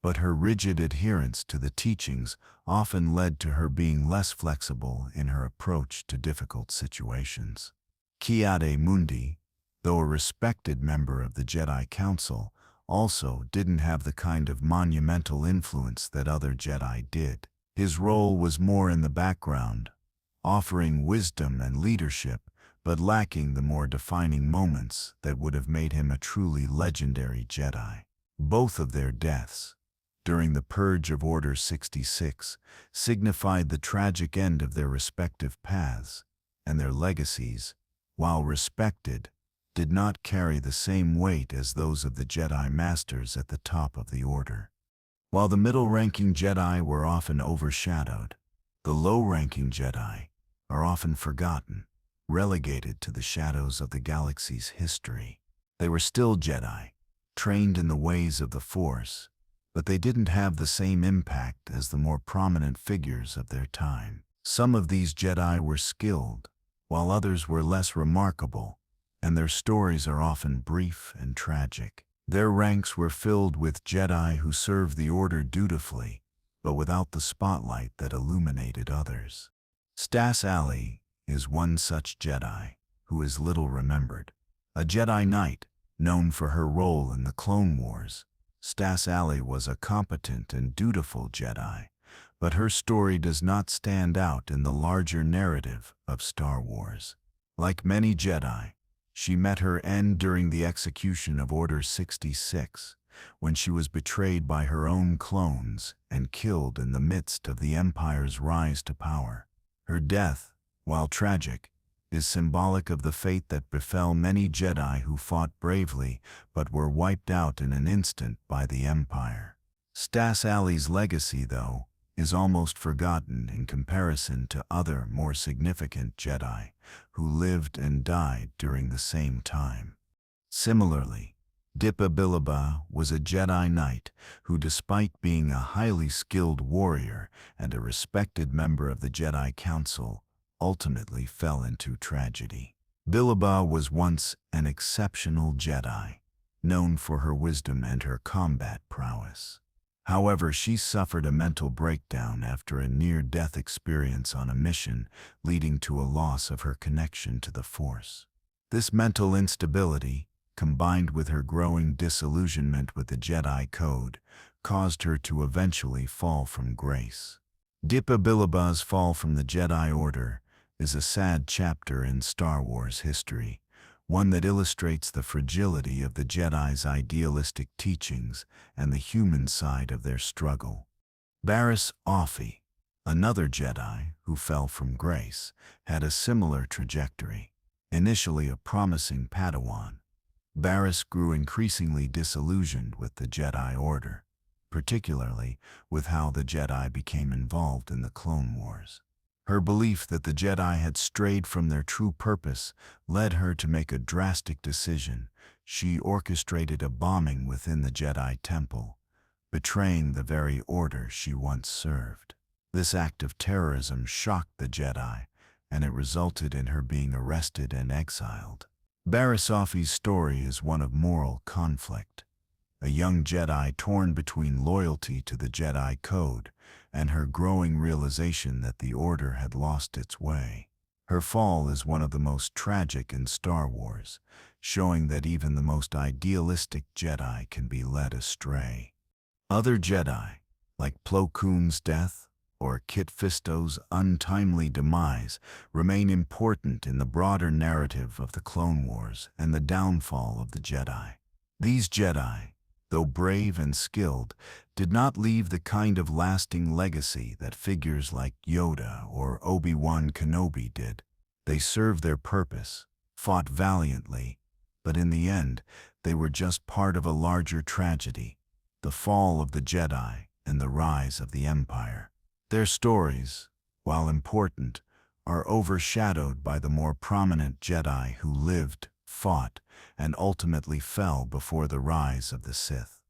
[SPEAKER 1] but her rigid adherence to the teachings often led to her being less flexible in her approach to difficult situations. Ki-Adi-Mundi, though a respected member of the Jedi Council, also didn't have the kind of monumental influence that other Jedi did. His role was more in the background, offering wisdom and leadership, but lacking the more defining moments that would have made him a truly legendary Jedi. Both of their deaths, during the purge of Order 66, signified the tragic end of their respective paths, and their legacies, while respected, did not carry the same weight as those of the Jedi Masters at the top of the Order. While the middle-ranking Jedi were often overshadowed, the low-ranking Jedi are often forgotten, relegated to the shadows of the galaxy's history. They were still Jedi, trained in the ways of the Force, but they didn't have the same impact as the more prominent figures of their time. Some of these Jedi were skilled, while others were less remarkable, and their stories are often brief and tragic. Their ranks were filled with Jedi who served the Order dutifully, but without the spotlight that illuminated others. Stas Ali is one such Jedi who is little remembered. A Jedi Knight, known for her role in the Clone Wars, Stas Ali was a competent and dutiful Jedi, but her story does not stand out in the larger narrative of Star Wars. Like many Jedi, she met her end during the execution of Order 66, when she was betrayed by her own clones and killed in the midst of the Empire's rise to power. Her death, while tragic, is symbolic of the fate that befell many Jedi who fought bravely but were wiped out in an instant by the Empire. Stas Ali's legacy, though, is almost forgotten in comparison to other more significant Jedi who lived and died during the same time. Similarly, Dipa Billaba was a Jedi Knight who, despite being a highly skilled warrior and a respected member of the Jedi Council, ultimately fell into tragedy. Billaba was once an exceptional Jedi, known for her wisdom and her combat prowess. However, she suffered a mental breakdown after a near-death experience on a mission, leading to a loss of her connection to the Force. This mental instability, combined with her growing disillusionment with the Jedi Code, caused her to eventually fall from grace. Dipa Billaba's fall from the Jedi Order is a sad chapter in Star Wars history, one that illustrates the fragility of the Jedi's idealistic teachings and the human side of their struggle. Barriss Offee, another Jedi who fell from grace, had a similar trajectory. Initially a promising Padawan, Barriss grew increasingly disillusioned with the Jedi Order, particularly with how the Jedi became involved in the Clone Wars. Her belief that the Jedi had strayed from their true purpose led her to make a drastic decision. She orchestrated a bombing within the Jedi Temple, betraying the very order she once served. This act of terrorism shocked the Jedi, and it resulted in her being arrested and exiled. Barriss Offee's story is one of moral conflict. a young Jedi torn between loyalty to the Jedi Code and her growing realization that the Order had lost its way. Her fall is one of the most tragic in Star Wars, showing that even the most idealistic Jedi can be led astray. Other Jedi, like Plo Koon's death or Kit Fisto's untimely demise, remain important in the broader narrative of the Clone Wars and the downfall of the Jedi. These Jedi, though brave and skilled, did not leave the kind of lasting legacy that figures like Yoda or Obi Wan Kenobi did. They served their purpose, fought valiantly, but in the end, they were just part of a larger tragedy, the fall of the Jedi and the rise of the Empire. Their stories, while important, are overshadowed by the more prominent Jedi who lived, fought, and ultimately fell before the rise of the Sith.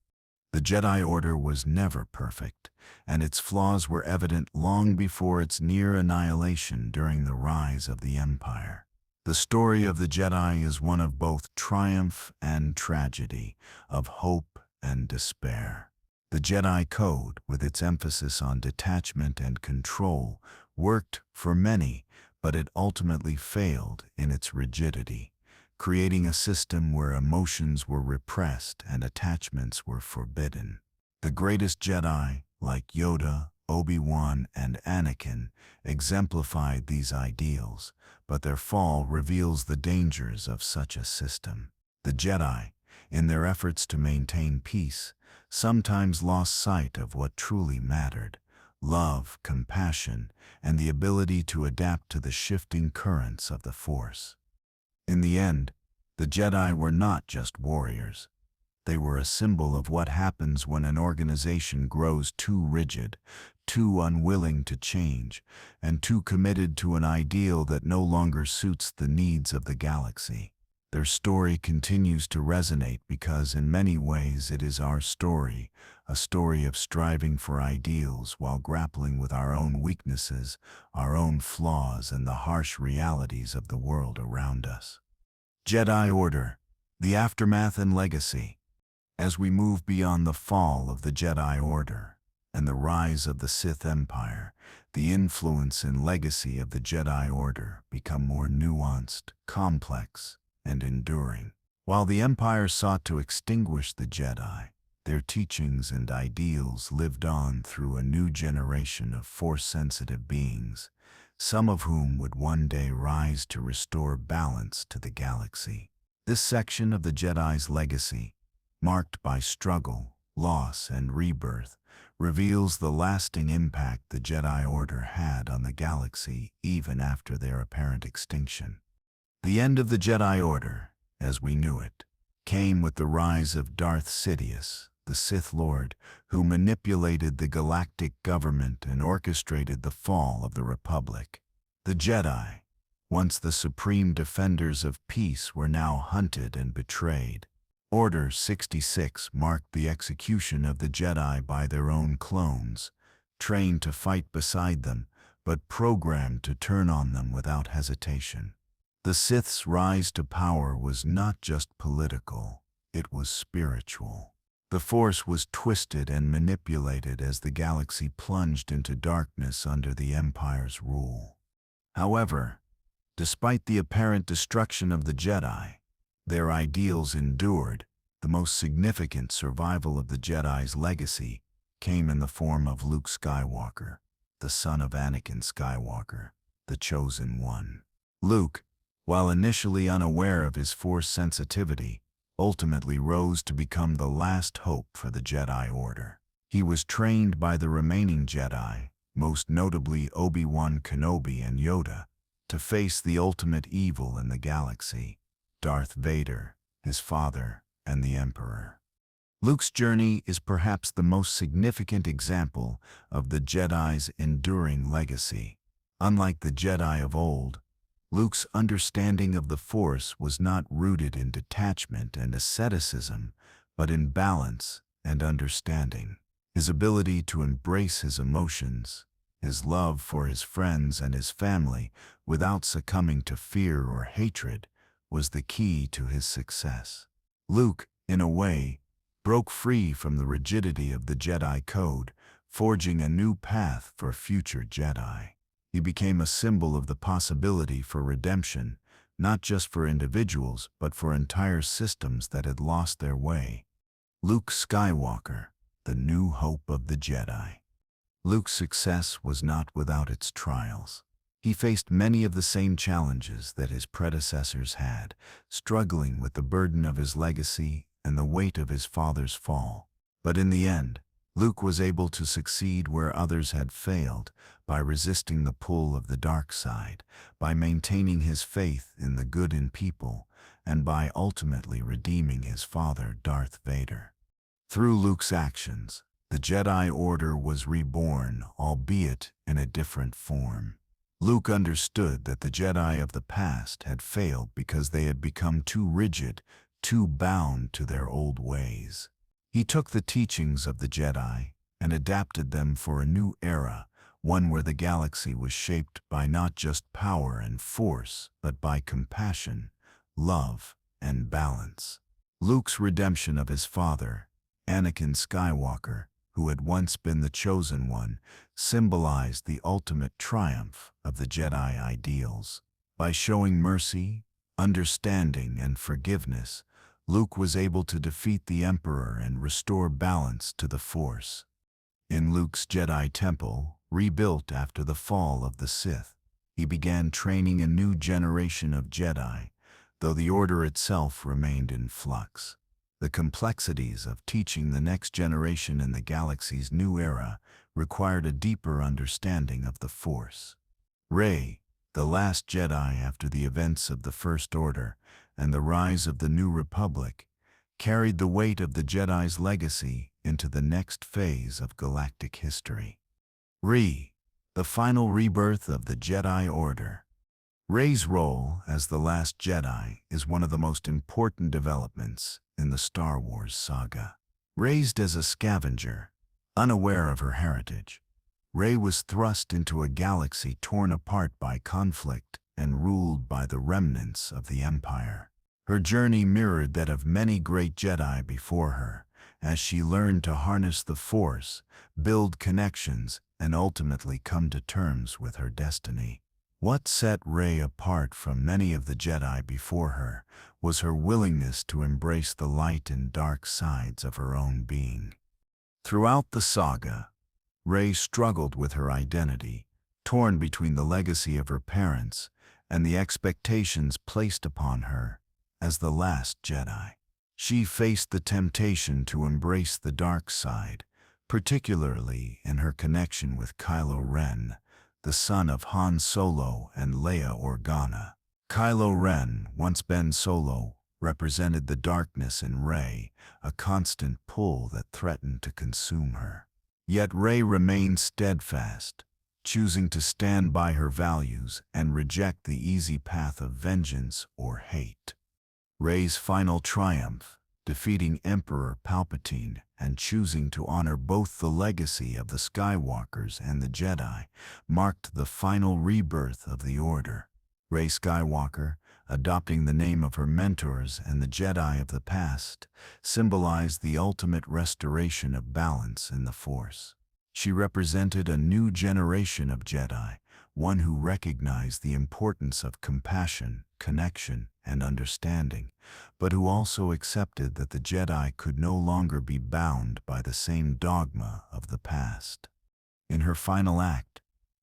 [SPEAKER 1] The Jedi Order was never perfect, and its flaws were evident long before its near annihilation during the rise of the Empire. The story of the Jedi is one of both triumph and tragedy, of hope and despair. The Jedi Code, with its emphasis on detachment and control, worked for many, but it ultimately failed in its rigidity, creating a system where emotions were repressed and attachments were forbidden. The greatest Jedi, like Yoda, Obi Wan, and Anakin, exemplified these ideals, but their fall reveals the dangers of such a system. The Jedi, in their efforts to maintain peace, sometimes lost sight of what truly mattered: love, compassion, and the ability to adapt to the shifting currents of the Force. In the end, the Jedi were not just warriors. They were a symbol of what happens when an organization grows too rigid, too unwilling to change, and too committed to an ideal that no longer suits the needs of the galaxy. Their story continues to resonate because in many ways it is our story, a story of striving for ideals while grappling with our own weaknesses, our own flaws, and the harsh realities of the world around us. Jedi Order, the aftermath and legacy. As we move beyond the fall of the Jedi Order and the rise of the Sith Empire, the influence and legacy of the Jedi Order become more nuanced, complex, and enduring. While the Empire sought to extinguish the Jedi, their teachings and ideals lived on through a new generation of Force-sensitive beings, some of whom would one day rise to restore balance to the galaxy. This section of the Jedi's legacy, marked by struggle, loss, and rebirth, reveals the lasting impact the Jedi Order had on the galaxy even after their apparent extinction. The end of the Jedi Order, as we knew it, came with the rise of Darth Sidious, the Sith Lord, who manipulated the galactic government and orchestrated the fall of the Republic. The Jedi, once the supreme defenders of peace, were now hunted and betrayed. Order 66 marked the execution of the Jedi by their own clones, trained to fight beside them, but programmed to turn on them without hesitation. The Sith's rise to power was not just political, it was spiritual. The Force was twisted and manipulated as the galaxy plunged into darkness under the Empire's rule. However, despite the apparent destruction of the Jedi, their ideals endured. The most significant survival of the Jedi's legacy came in the form of Luke Skywalker, the son of Anakin Skywalker, the Chosen One. Luke, while initially unaware of his Force sensitivity, ultimately rose to become the last hope for the Jedi Order. He was trained by the remaining Jedi, most notably Obi Wan Kenobi and Yoda, to face the ultimate evil in the galaxy: Darth Vader, his father, and the Emperor. Luke's journey is perhaps the most significant example of the Jedi's enduring legacy. Unlike the Jedi of old, Luke's understanding of the Force was not rooted in detachment and asceticism, but in balance and understanding. His ability to embrace his emotions, his love for his friends and his family without succumbing to fear or hatred, was the key to his success. Luke, in a way, broke free from the rigidity of the Jedi Code, forging a new path for future Jedi. He became a symbol of the possibility for redemption, not just for individuals, but for entire systems that had lost their way. Luke Skywalker, the new hope of the Jedi. Luke's success was not without its trials. He faced many of the same challenges that his predecessors had, struggling with the burden of his legacy and the weight of his father's fall. But in the end, Luke was able to succeed where others had failed, by resisting the pull of the dark side, by maintaining his faith in the good in people, and by ultimately redeeming his father, Darth Vader. Through Luke's actions, the Jedi Order was reborn, albeit in a different form. Luke understood that the Jedi of the past had failed because they had become too rigid, too bound to their old ways. He took the teachings of the Jedi and adapted them for a new era, one where the galaxy was shaped by not just power and force, but by compassion, love, and balance. Luke's redemption of his father, Anakin Skywalker, who had once been the chosen one, symbolized the ultimate triumph of the Jedi ideals. By showing mercy, understanding, and forgiveness, Luke was able to defeat the Emperor and restore balance to the Force. In Luke's Jedi Temple, rebuilt after the fall of the Sith, he began training a new generation of Jedi, though the Order itself remained in flux. The complexities of teaching the next generation in the galaxy's new era required a deeper understanding of the Force. Rey, the last Jedi after the events of the First Order and the rise of the New Republic, carried the weight of the Jedi's legacy into the next phase of galactic history. Rey, the final rebirth of the Jedi Order. Rey's role as the last Jedi is one of the most important developments in the Star Wars saga. Raised as a scavenger, unaware of her heritage, Rey was thrust into a galaxy torn apart by conflict and ruled by the remnants of the Empire. Her journey mirrored that of many great Jedi before her, as she learned to harness the Force, build connections, and ultimately come to terms with her destiny. What set Rey apart from many of the Jedi before her was her willingness to embrace the light and dark sides of her own being. Throughout the saga, Rey struggled with her identity, torn between the legacy of her parents and the expectations placed upon her as the last Jedi. She faced the temptation to embrace the dark side, particularly in her connection with Kylo Ren, the son of Han Solo and Leia Organa. Kylo Ren, once Ben Solo, represented the darkness in Rey, a constant pull that threatened to consume her. Yet Rey remained steadfast, choosing to stand by her values and reject the easy path of vengeance or hate. Rey's final triumph, defeating Emperor Palpatine and choosing to honor both the legacy of the Skywalkers and the Jedi, marked the final rebirth of the Order. Rey Skywalker, adopting the name of her mentors and the Jedi of the past, symbolized the ultimate restoration of balance in the Force. She represented a new generation of Jedi, one who recognized the importance of compassion, connection, and understanding, but who also accepted that the Jedi could no longer be bound by the same dogma of the past. In her final act,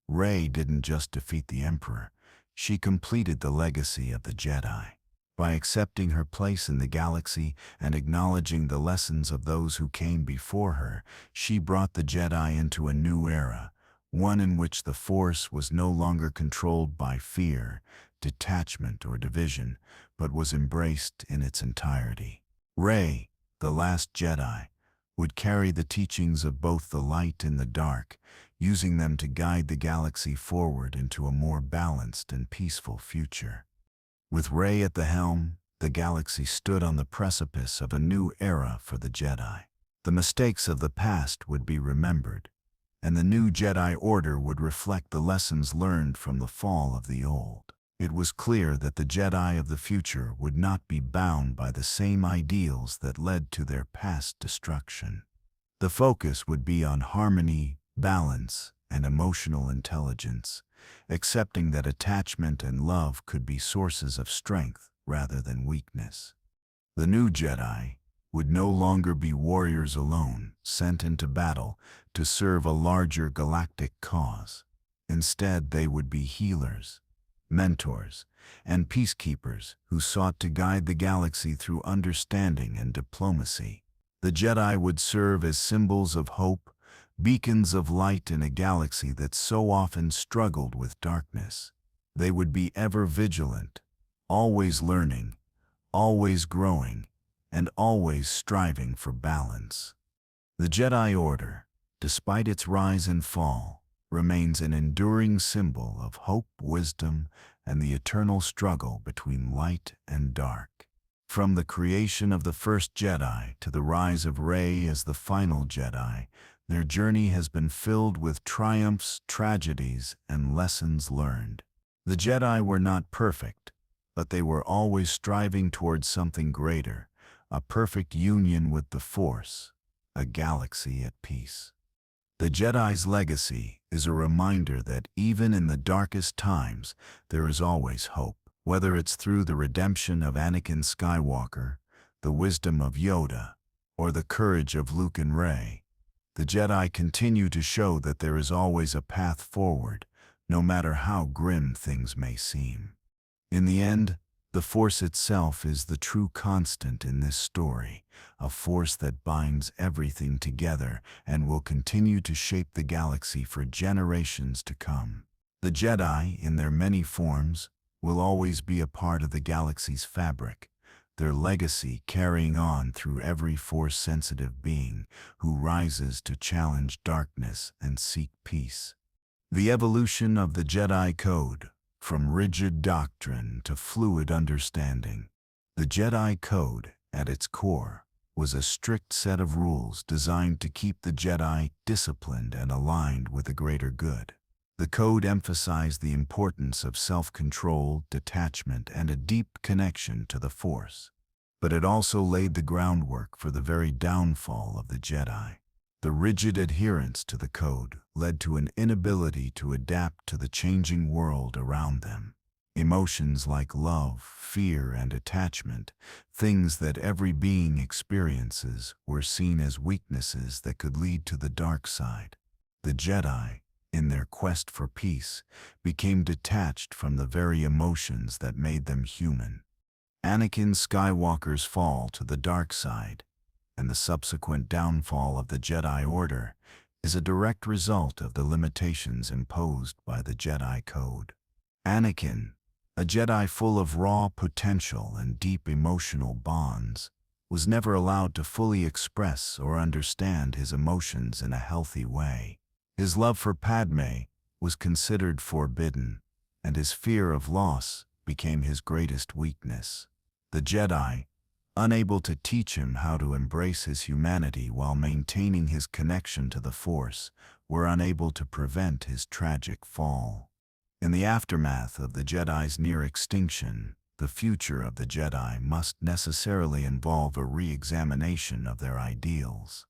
[SPEAKER 1] Rey didn't just defeat the Emperor, she completed the legacy of the Jedi. By accepting her place in the galaxy and acknowledging the lessons of those who came before her, she brought the Jedi into a new era, one in which the Force was no longer controlled by fear, detachment, or division, but was embraced in its entirety. Rey, the last Jedi, would carry the teachings of both the light and the dark, using them to guide the galaxy forward into a more balanced and peaceful future. With Rey at the helm, the galaxy stood on the precipice of a new era for the Jedi. The mistakes of the past would be remembered, and the new Jedi Order would reflect the lessons learned from the fall of the old. It was clear that the Jedi of the future would not be bound by the same ideals that led to their past destruction. The focus would be on harmony, balance, and emotional intelligence, accepting that attachment and love could be sources of strength rather than weakness. The new Jedi would no longer be warriors alone, sent into battle to serve a larger galactic cause. Instead, they would be healers, mentors, and peacekeepers who sought to guide the galaxy through understanding and diplomacy. The Jedi would serve as symbols of hope, beacons of light in a galaxy that so often struggled with darkness. They would be ever vigilant, always learning, always growing, and always striving for balance. The Jedi Order, despite its rise and fall, remains an enduring symbol of hope, wisdom, and the eternal struggle between light and dark. From the creation of the first Jedi to the rise of Rey as the final Jedi, their journey has been filled with triumphs, tragedies, and lessons learned. The Jedi were not perfect, but they were always striving towards something greater, a perfect union with the Force, a galaxy at peace. The Jedi's legacy is a reminder that even in the darkest times, there is always hope. Whether it's through the redemption of Anakin Skywalker, the wisdom of Yoda, or the courage of Luke and Rey, the Jedi continue to show that there is always a path forward, no matter how grim things may seem. In the end, the Force itself is the true constant in this story, a force that binds everything together and will continue to shape the galaxy for generations to come. The Jedi, in their many forms, will always be a part of the galaxy's fabric, their legacy carrying on through every Force-sensitive being who rises to challenge darkness and seek peace. The evolution of the Jedi Code, from rigid doctrine to fluid understanding. The Jedi Code, at its core, was a strict set of rules designed to keep the Jedi disciplined and aligned with a greater good. The code emphasized the importance of self-control, detachment, and a deep connection to the Force. But it also laid the groundwork for the very downfall of the Jedi. The rigid adherence to the code led to an inability to adapt to the changing world around them. Emotions like love, fear, and attachment, things that every being experiences, were seen as weaknesses that could lead to the dark side. The Jedi, in their quest for peace, became detached from the very emotions that made them human. Anakin Skywalker's fall to the dark side, and the subsequent downfall of the Jedi Order, is a direct result of the limitations imposed by the Jedi Code. Anakin, a Jedi full of raw potential and deep emotional bonds, was never allowed to fully express or understand his emotions in a healthy way. His love for Padme was considered forbidden, and his fear of loss became his greatest weakness. The Jedi, unable to teach him how to embrace his humanity while maintaining his connection to the Force, were unable to prevent his tragic fall. In the aftermath of the Jedi's near extinction, the future of the Jedi must necessarily involve a re-examination of their ideals.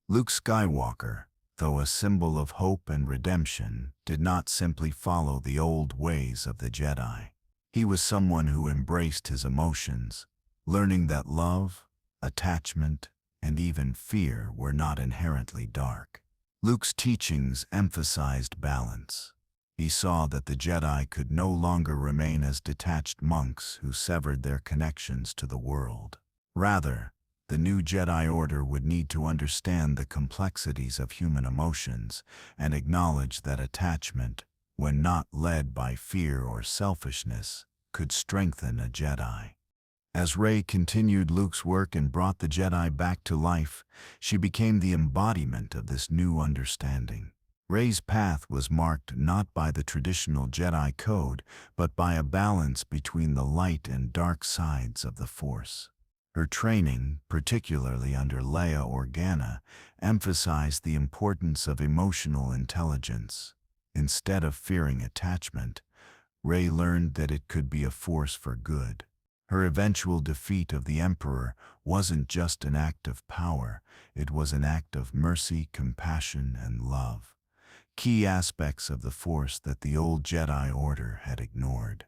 [SPEAKER 1] Luke Skywalker, though a symbol of hope and redemption, did not simply follow the old ways of the Jedi. He was someone who embraced his emotions, learning that love, attachment, and even fear were not inherently dark. Luke's teachings emphasized balance. He saw that the Jedi could no longer remain as detached monks who severed their connections to the world. Rather, the new Jedi Order would need to understand the complexities of human emotions and acknowledge that attachment, when not led by fear or selfishness, could strengthen a Jedi. As Rey continued Luke's work and brought the Jedi back to life, she became the embodiment of this new understanding. Rey's path was marked not by the traditional Jedi Code, but by a balance between the light and dark sides of the Force. Her training, particularly under Leia Organa, emphasized the importance of emotional intelligence. Instead of fearing attachment, Rey learned that it could be a force for good. Her eventual defeat of the Emperor wasn't just an act of power, it was an act of mercy, compassion, and love. Key aspects of the Force that the old Jedi Order had ignored.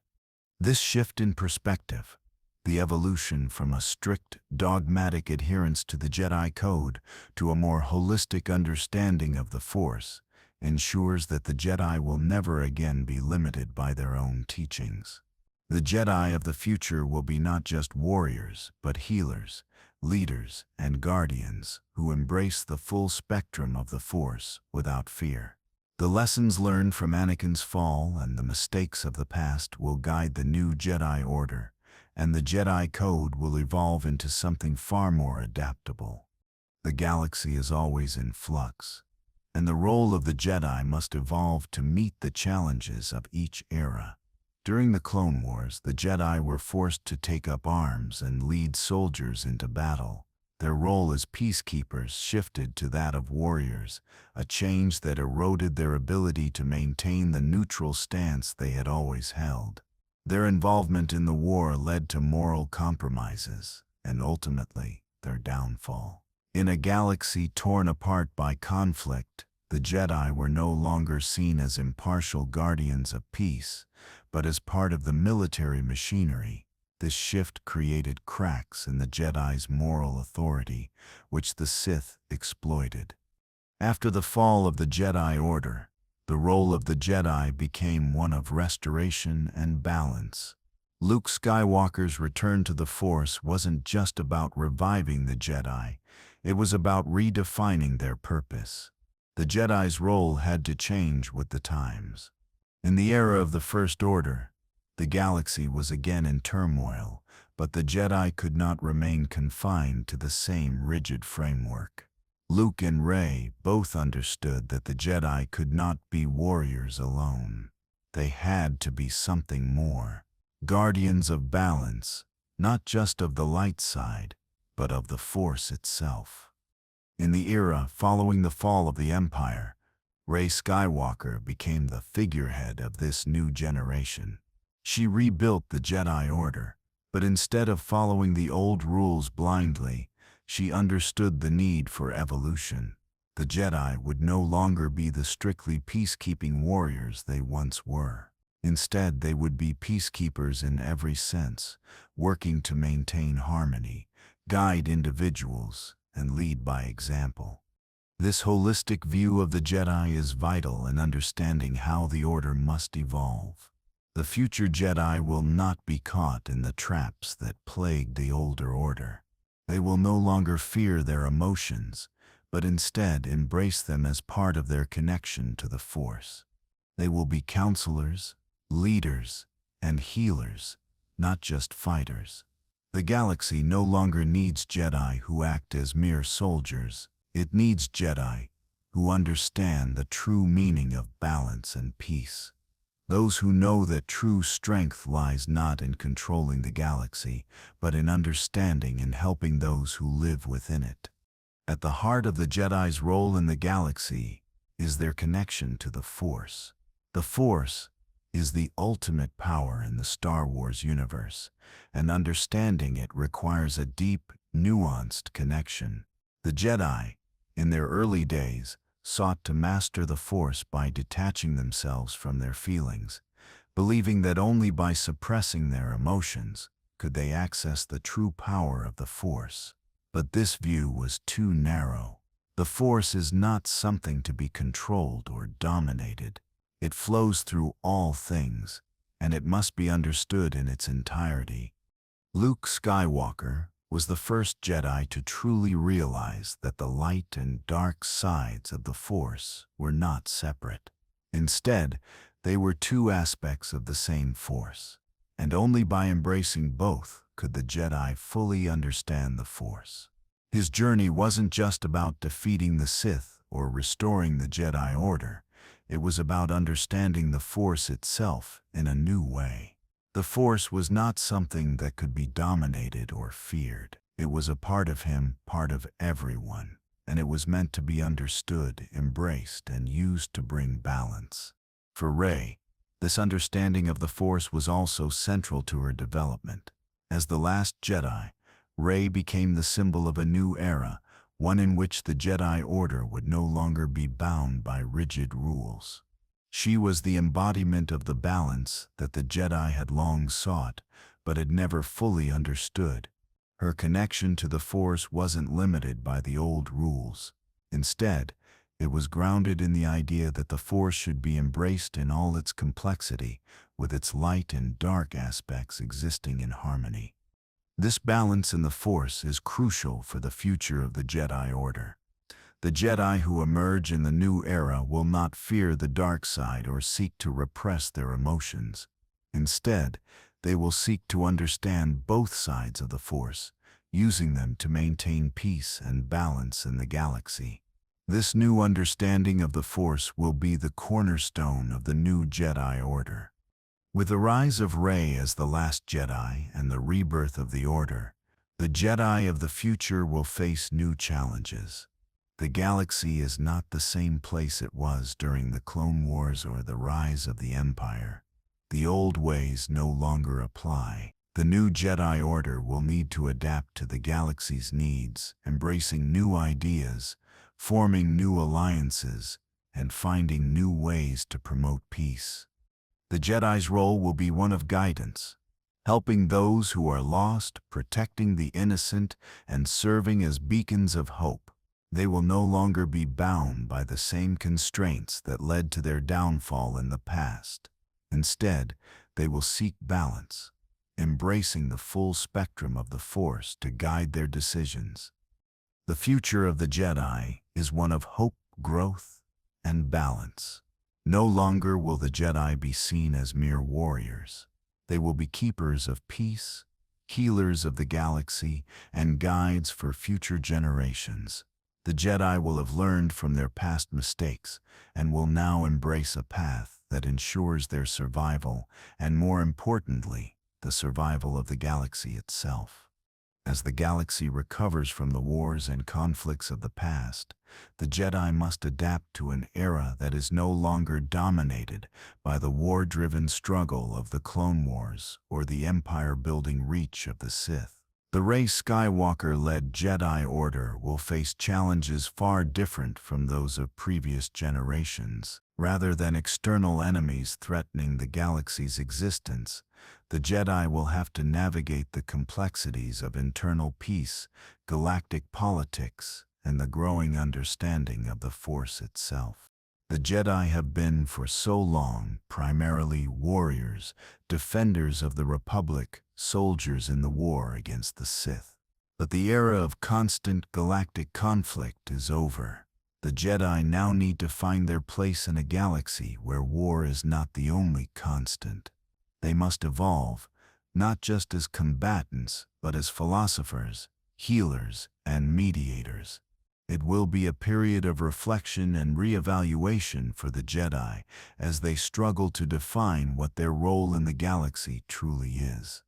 [SPEAKER 1] This shift in perspective, the evolution from a strict, dogmatic adherence to the Jedi Code to a more holistic understanding of the Force, ensures that the Jedi will never again be limited by their own teachings. The Jedi of the future will be not just warriors, but healers, leaders, and guardians who embrace the full spectrum of the Force without fear. The lessons learned from Anakin's fall and the mistakes of the past will guide the new Jedi Order, and the Jedi Code will evolve into something far more adaptable. The galaxy is always in flux, and the role of the Jedi must evolve to meet the challenges of each era. During the Clone Wars, the Jedi were forced to take up arms and lead soldiers into battle. Their role as peacekeepers shifted to that of warriors, a change that eroded their ability to maintain the neutral stance they had always held. Their involvement in the war led to moral compromises, and ultimately, their downfall. In a galaxy torn apart by conflict, the Jedi were no longer seen as impartial guardians of peace, but as part of the military machinery. This shift created cracks in the Jedi's moral authority, which the Sith exploited. After the fall of the Jedi Order, the role of the Jedi became one of restoration and balance. Luke Skywalker's return to the Force wasn't just about reviving the Jedi, it was about redefining their purpose. The Jedi's role had to change with the times. In the era of the First Order, the galaxy was again in turmoil, but the Jedi could not remain confined to the same rigid framework. Luke and Rey both understood that the Jedi could not be warriors alone. They had to be something more. Guardians of balance, not just of the light side, but of the Force itself. In the era following the fall of the Empire, Rey Skywalker became the figurehead of this new generation. She rebuilt the Jedi Order, but instead of following the old rules blindly, she understood the need for evolution. The Jedi would no longer be the strictly peacekeeping warriors they once were. Instead, they would be peacekeepers in every sense, working to maintain harmony, guide individuals, and lead by example. This holistic view of the Jedi is vital in understanding how the Order must evolve. The future Jedi will not be caught in the traps that plagued the older Order. They will no longer fear their emotions, but instead embrace them as part of their connection to the Force. They will be counselors, leaders, and healers, not just fighters. The galaxy no longer needs Jedi who act as mere soldiers. It needs Jedi who understand the true meaning of balance and peace. Those who know that true strength lies not in controlling the galaxy, but in understanding and helping those who live within it. At the heart of the Jedi's role in the galaxy is their connection to the Force. The Force is the ultimate power in the Star Wars universe, and understanding it requires a deep, nuanced connection. The Jedi, in their early days, sought to master the Force by detaching themselves from their feelings, believing that only by suppressing their emotions could they access the true power of the Force. But this view was too narrow. The Force is not something to be controlled or dominated. It flows through all things, and it must be understood in its entirety. Luke Skywalker was the first Jedi to truly realize that the light and dark sides of the Force were not separate. Instead, they were two aspects of the same Force, and only by embracing both could the Jedi fully understand the Force. His journey wasn't just about defeating the Sith or restoring the Jedi Order. It was about understanding the Force itself in a new way. The Force was not something that could be dominated or feared. It was a part of him, part of everyone, and it was meant to be understood, embraced, and used to bring balance. For Rey, This understanding of the Force was also central to her development. As the last Jedi, Rey became the symbol of a new era, one in which the Jedi Order would no longer be bound by rigid rules. She was the embodiment of the balance that the Jedi had long sought, but had never fully understood. Her connection to the Force wasn't limited by the old rules. Instead, it was grounded in the idea that the Force should be embraced in all its complexity, with its light and dark aspects existing in harmony. This balance in the Force is crucial for the future of the Jedi Order. The Jedi who emerge in the new era will not fear the dark side or seek to repress their emotions. Instead, they will seek to understand both sides of the Force, using them to maintain peace and balance in the galaxy. This new understanding of the Force will be the cornerstone of the new Jedi Order. With the rise of Rey as the last Jedi and the rebirth of the Order, the Jedi of the future will face new challenges. The galaxy is not the same place it was during the Clone Wars or the rise of the Empire. The old ways no longer apply. The new Jedi Order will need to adapt to the galaxy's needs, embracing new ideas, forming new alliances, and finding new ways to promote peace. The Jedi's role will be one of guidance, helping those who are lost, protecting the innocent, and serving as beacons of hope. They will no longer be bound by the same constraints that led to their downfall in the past. Instead, they will seek balance, embracing the full spectrum of the Force to guide their decisions. The future of the Jedi is one of hope, growth, and balance. No longer will the Jedi be seen as mere warriors. They will be keepers of peace, healers of the galaxy, and guides for future generations. The Jedi will have learned from their past mistakes and will now embrace a path that ensures their survival and, more importantly, the survival of the galaxy itself. As the galaxy recovers from the wars and conflicts of the past, the Jedi must adapt to an era that is no longer dominated by the war-driven struggle of the Clone Wars or the empire-building reach of the Sith. The Rey Skywalker-led Jedi Order will face challenges far different from those of previous generations. Rather than external enemies threatening the galaxy's existence, the Jedi will have to navigate the complexities of internal peace, galactic politics, and the growing understanding of the Force itself. The Jedi have been for so long primarily warriors, defenders of the Republic, soldiers in the war against the Sith. But the era of constant galactic conflict is over. The Jedi now need to find their place in a galaxy where war is not the only constant. They must evolve, not just as combatants, but as philosophers, healers, and mediators. It will be a period of reflection and re-evaluation for the Jedi as they struggle to define what their role in the galaxy truly is.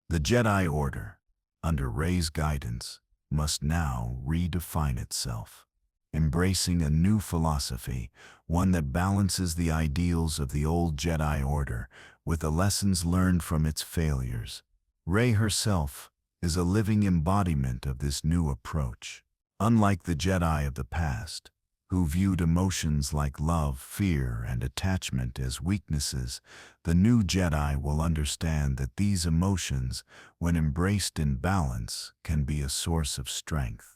[SPEAKER 1] The Jedi Order, under Rey's guidance, must now redefine itself, embracing a new philosophy, one that balances the ideals of the old Jedi Order with the lessons learned from its failures. Rey herself is a living embodiment of this new approach. Unlike the Jedi of the past, who viewed emotions like love, fear, and attachment as weaknesses, the new Jedi will understand that these emotions, when embraced in balance, can be a source of strength.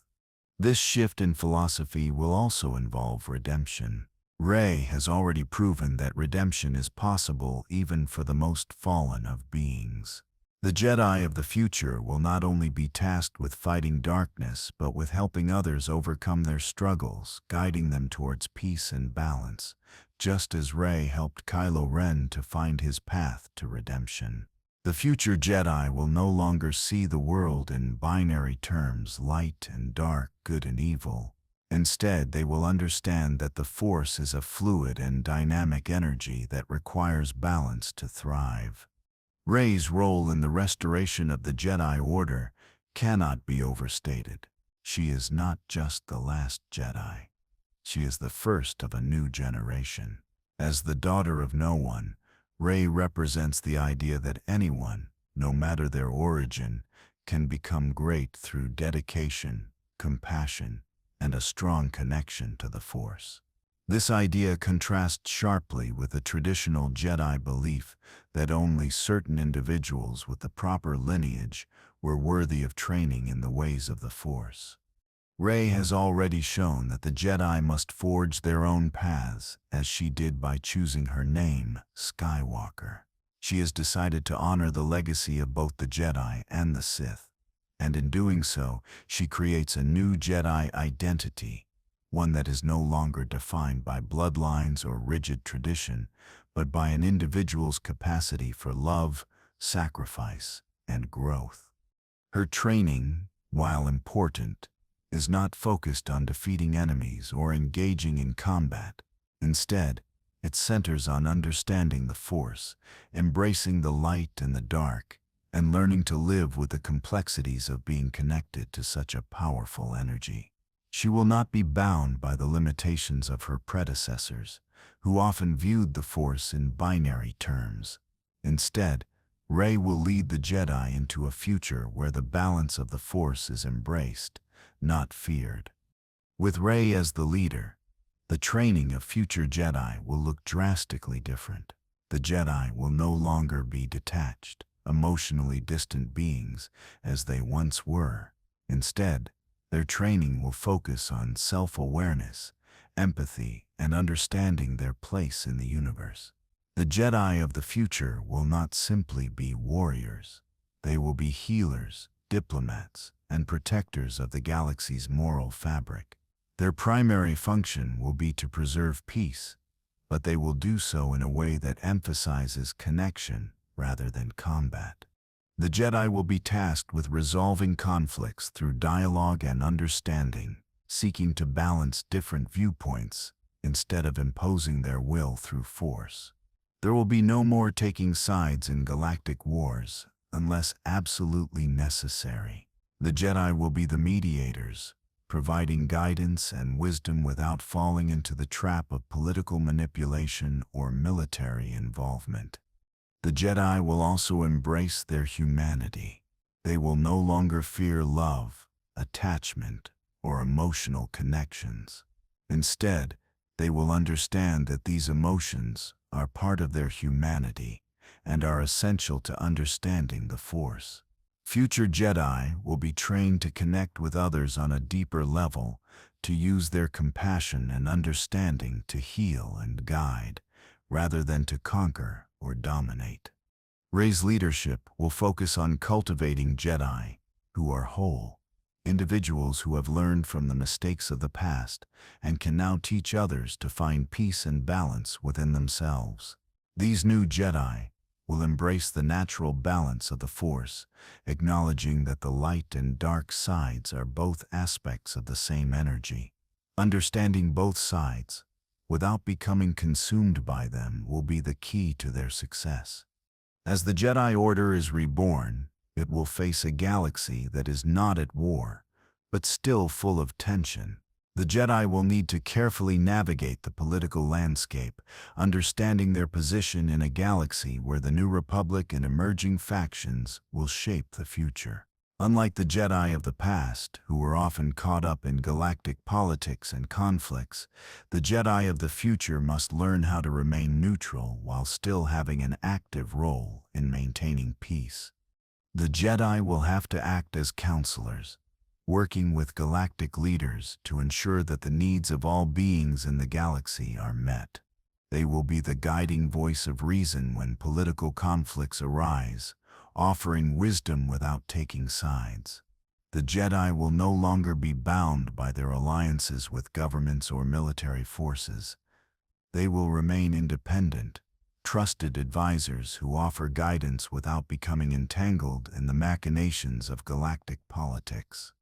[SPEAKER 1] This shift in philosophy will also involve redemption. Rey has already proven that redemption is possible even for the most fallen of beings. The Jedi of the future will not only be tasked with fighting darkness, but with helping others overcome their struggles, guiding them towards peace and balance, just as Rey helped Kylo Ren to find his path to redemption. The future Jedi will no longer see the world in binary terms, light and dark, good and evil. Instead, they will understand that the Force is a fluid and dynamic energy that requires balance to thrive. Rey's role in the restoration of the Jedi Order cannot be overstated. She is not just the last Jedi. She is the first of a new generation. As the daughter of no one, Rey represents the idea that anyone, no matter their origin, can become great through dedication, compassion, and a strong connection to the Force. This idea contrasts sharply with the traditional Jedi belief that only certain individuals with the proper lineage were worthy of training in the ways of the Force. Rey has already shown that the Jedi must forge their own paths, as she did by choosing her name, Skywalker. She has decided to honor the legacy of both the Jedi and the Sith, and in doing so, she creates a new Jedi identity, one that is no longer defined by bloodlines or rigid tradition, but by an individual's capacity for love, sacrifice, and growth. Her training, while important, is not focused on defeating enemies or engaging in combat. Instead, it centers on understanding the Force, embracing the light and the dark, and learning to live with the complexities of being connected to such a powerful energy. She will not be bound by the limitations of her predecessors, who often viewed the Force in binary terms. Instead, Rey will lead the Jedi into a future where the balance of the Force is embraced, not feared. With Rey as the leader, the training of future Jedi will look drastically different. The Jedi will no longer be detached, emotionally distant beings as they once were. Instead, their training will focus on self-awareness, empathy, and understanding their place in the universe. The Jedi of the future will not simply be warriors. They will be healers, diplomats, and protectors of the galaxy's moral fabric. Their primary function will be to preserve peace, but they will do so in a way that emphasizes connection rather than combat. The Jedi will be tasked with resolving conflicts through dialogue and understanding, seeking to balance different viewpoints instead of imposing their will through force. There will be no more taking sides in galactic wars unless absolutely necessary. The Jedi will be the mediators, providing guidance and wisdom without falling into the trap of political manipulation or military involvement. The Jedi will also embrace their humanity. They will no longer fear love, attachment, or emotional connections. Instead, they will understand that these emotions are part of their humanity and are essential to understanding the Force. Future Jedi will be trained to connect with others on a deeper level, to use their compassion and understanding to heal and guide, rather than to conquer or dominate. Rey's leadership will focus on cultivating Jedi who are whole, individuals who have learned from the mistakes of the past and can now teach others to find peace and balance within themselves. These new Jedi will embrace the natural balance of the Force, acknowledging that the light and dark sides are both aspects of the same energy. Understanding both sides, without becoming consumed by them, will be the key to their success. As the Jedi Order is reborn, it will face a galaxy that is not at war, but still full of tension. The Jedi will need to carefully navigate the political landscape, understanding their position in a galaxy where the New Republic and emerging factions will shape the future. Unlike the Jedi of the past, who were often caught up in galactic politics and conflicts, the Jedi of the future must learn how to remain neutral while still having an active role in maintaining peace. The Jedi will have to act as counselors, working with galactic leaders to ensure that the needs of all beings in the galaxy are met. They will be the guiding voice of reason when political conflicts arise, offering wisdom without taking sides. The Jedi will no longer be bound by their alliances with governments or military forces. They will remain independent, trusted advisors who offer guidance without becoming entangled in the machinations of galactic politics.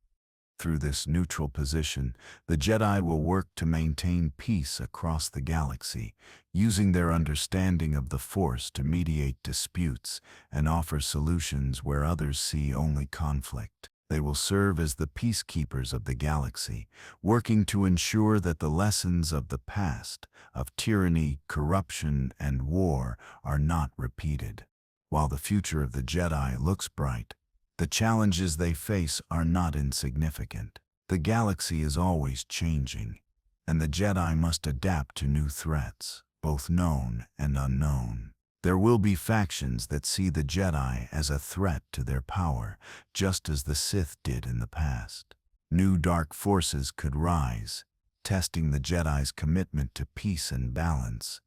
[SPEAKER 1] Through this neutral position, the Jedi will work to maintain peace across the galaxy, using their understanding of the Force to mediate disputes and offer solutions where others see only conflict. They will serve as the peacekeepers of the galaxy, working to ensure that the lessons of the past, of tyranny, corruption, and war, are not repeated. While the future of the Jedi looks bright, the challenges they face are not insignificant. The galaxy is always changing, and the Jedi must adapt to new threats, both known and unknown. There will be factions that see the Jedi as a threat to their power, just as the Sith did in the past. New dark forces could rise, testing the Jedi's commitment to peace and balance.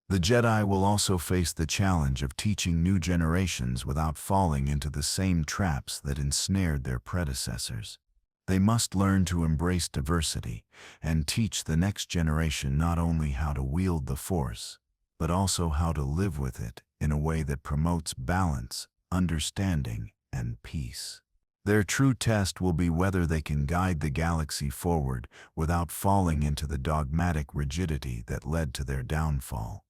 [SPEAKER 1] The Jedi will also face the challenge of teaching new generations without falling into the same traps that ensnared their predecessors. They must learn to embrace diversity and teach the next generation not only how to wield the Force, but also how to live with it in a way that promotes balance, understanding, and peace. Their true test will be whether they can guide the galaxy forward without falling into the dogmatic rigidity that led to their downfall.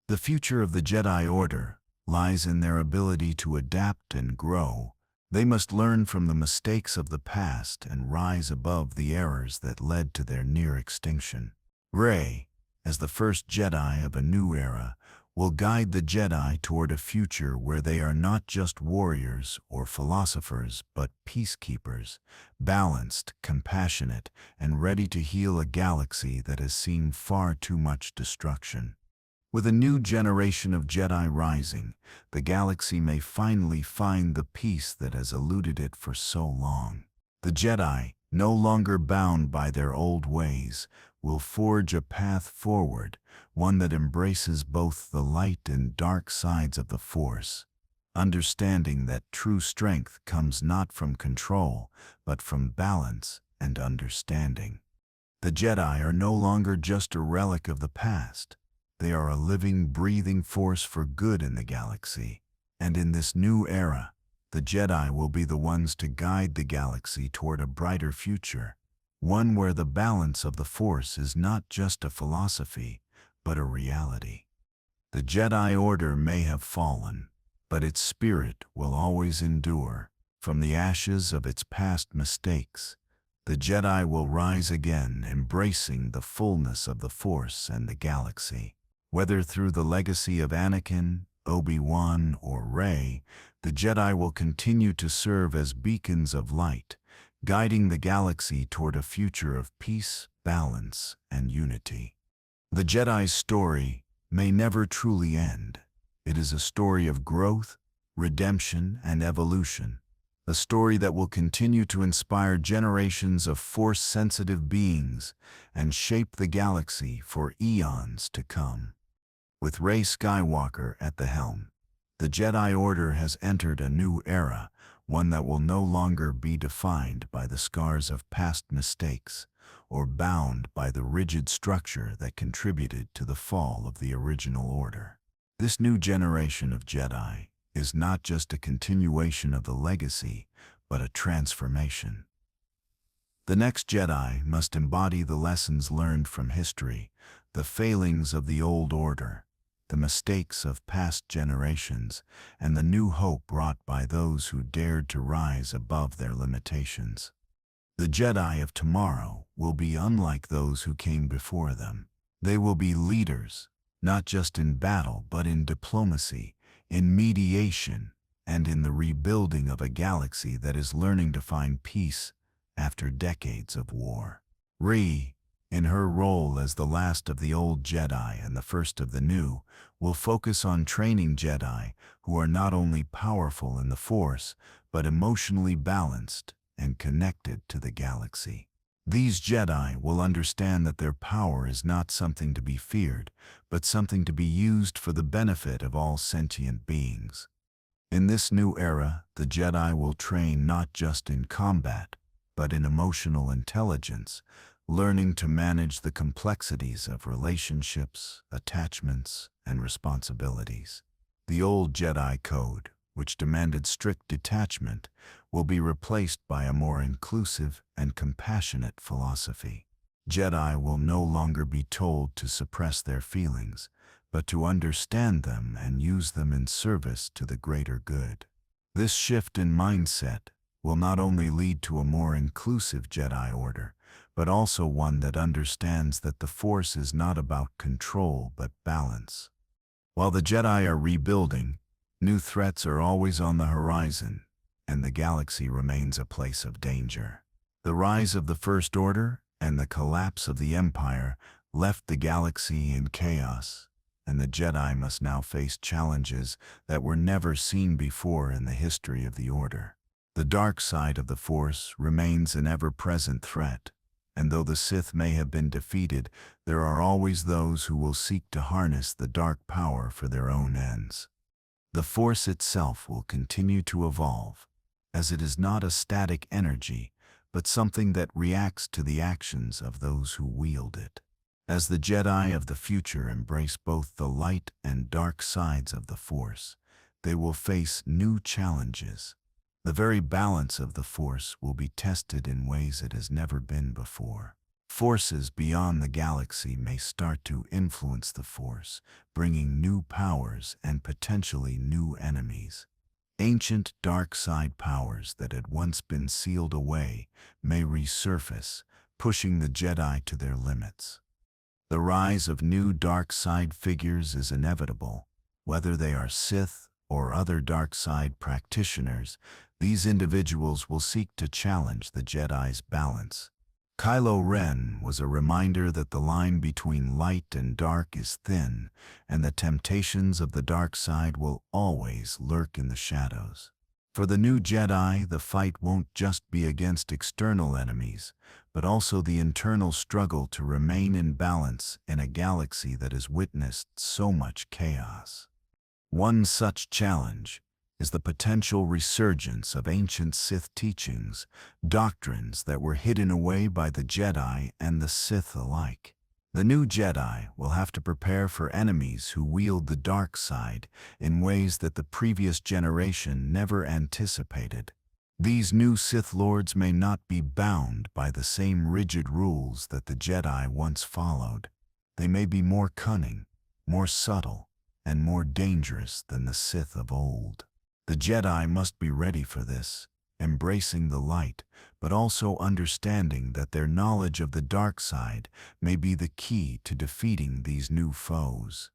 [SPEAKER 1] The future of the Jedi Order lies in their ability to adapt and grow. They must learn from the mistakes of the past and rise above the errors that led to their near extinction. Rey, as the first Jedi of a new era, will guide the Jedi toward a future where they are not just warriors or philosophers, but peacekeepers, balanced, compassionate, and ready to heal a galaxy that has seen far too much destruction. With a new generation of Jedi rising, the galaxy may finally find the peace that has eluded it for so long. The Jedi, no longer bound by their old ways, will forge a path forward, one that embraces both the light and dark sides of the Force, understanding that true strength comes not from control, but from balance and understanding. The Jedi are no longer just a relic of the past. They are a living, breathing force for good in the galaxy. And in this new era, the Jedi will be the ones to guide the galaxy toward a brighter future, one where the balance of the Force is not just a philosophy, but a reality. The Jedi Order may have fallen, but its spirit will always endure. From the ashes of its past mistakes, the Jedi will rise again, embracing the fullness of the Force and the galaxy. Whether through the legacy of Anakin, Obi Wan, or Rey, the Jedi will continue to serve as beacons of light, guiding the galaxy toward a future of peace, balance, and unity. The Jedi's story may never truly end. It is a story of growth, redemption, and evolution, a story that will continue to inspire generations of Force-sensitive beings and shape the galaxy for eons to come. With Rey Skywalker at the helm, the Jedi Order has entered a new era, one that will no longer be defined by the scars of past mistakes or bound by the rigid structure that contributed to the fall of the original order. This new generation of Jedi is not just a continuation of the legacy, but a transformation. The next Jedi must embody the lessons learned from history, the failings of the old order, the mistakes of past generations, and the new hope brought by those who dared to rise above their limitations. The Jedi of tomorrow will be unlike those who came before them. They will be leaders, not just in battle, but in diplomacy, in mediation, and in the rebuilding of a galaxy that is learning to find peace after decades of war. Rey, in her role as the last of the old Jedi and the first of the new, will focus on training Jedi who are not only powerful in the Force, but emotionally balanced and connected to the galaxy. These Jedi will understand that their power is not something to be feared, but something to be used for the benefit of all sentient beings. In this new era, the Jedi will train not just in combat, but in emotional intelligence, learning to manage the complexities of relationships, attachments, and responsibilities. The old Jedi Code, which demanded strict detachment, will be replaced by a more inclusive and compassionate philosophy. Jedi will no longer be told to suppress their feelings, but to understand them and use them in service to the greater good. This shift in mindset will not only lead to a more inclusive Jedi Order, but also one that understands that the Force is not about control but balance. While the Jedi are rebuilding, new threats are always on the horizon, and the galaxy remains a place of danger. The rise of the First Order and the collapse of the Empire left the galaxy in chaos, and the Jedi must now face challenges that were never seen before in the history of the Order. The dark side of the Force remains an ever-present threat, and though the Sith may have been defeated, there are always those who will seek to harness the dark power for their own ends. The Force itself will continue to evolve, as it is not a static energy, but something that reacts to the actions of those who wield it. As the Jedi of the future embrace both the light and dark sides of the Force, they will face new challenges. The very balance of the Force will be tested in ways it has never been before. Forces beyond the galaxy may start to influence the Force, bringing new powers and potentially new enemies. Ancient dark side powers that had once been sealed away may resurface, pushing the Jedi to their limits. The rise of new dark side figures is inevitable. Whether they are Sith or other dark side practitioners, these individuals will seek to challenge the Jedi's balance. Kylo Ren was a reminder that the line between light and dark is thin, and the temptations of the dark side will always lurk in the shadows. For the new Jedi, the fight won't just be against external enemies, but also the internal struggle to remain in balance in a galaxy that has witnessed so much chaos. One such challenge is the potential resurgence of ancient Sith teachings, doctrines that were hidden away by the Jedi and the Sith alike. The new Jedi will have to prepare for enemies who wield the dark side in ways that the previous generation never anticipated. These new Sith Lords may not be bound by the same rigid rules that the Jedi once followed. They may be more cunning, more subtle, and more dangerous than the Sith of old. The Jedi must be ready for this, embracing the light, but also understanding that their knowledge of the dark side may be the key to defeating these new foes.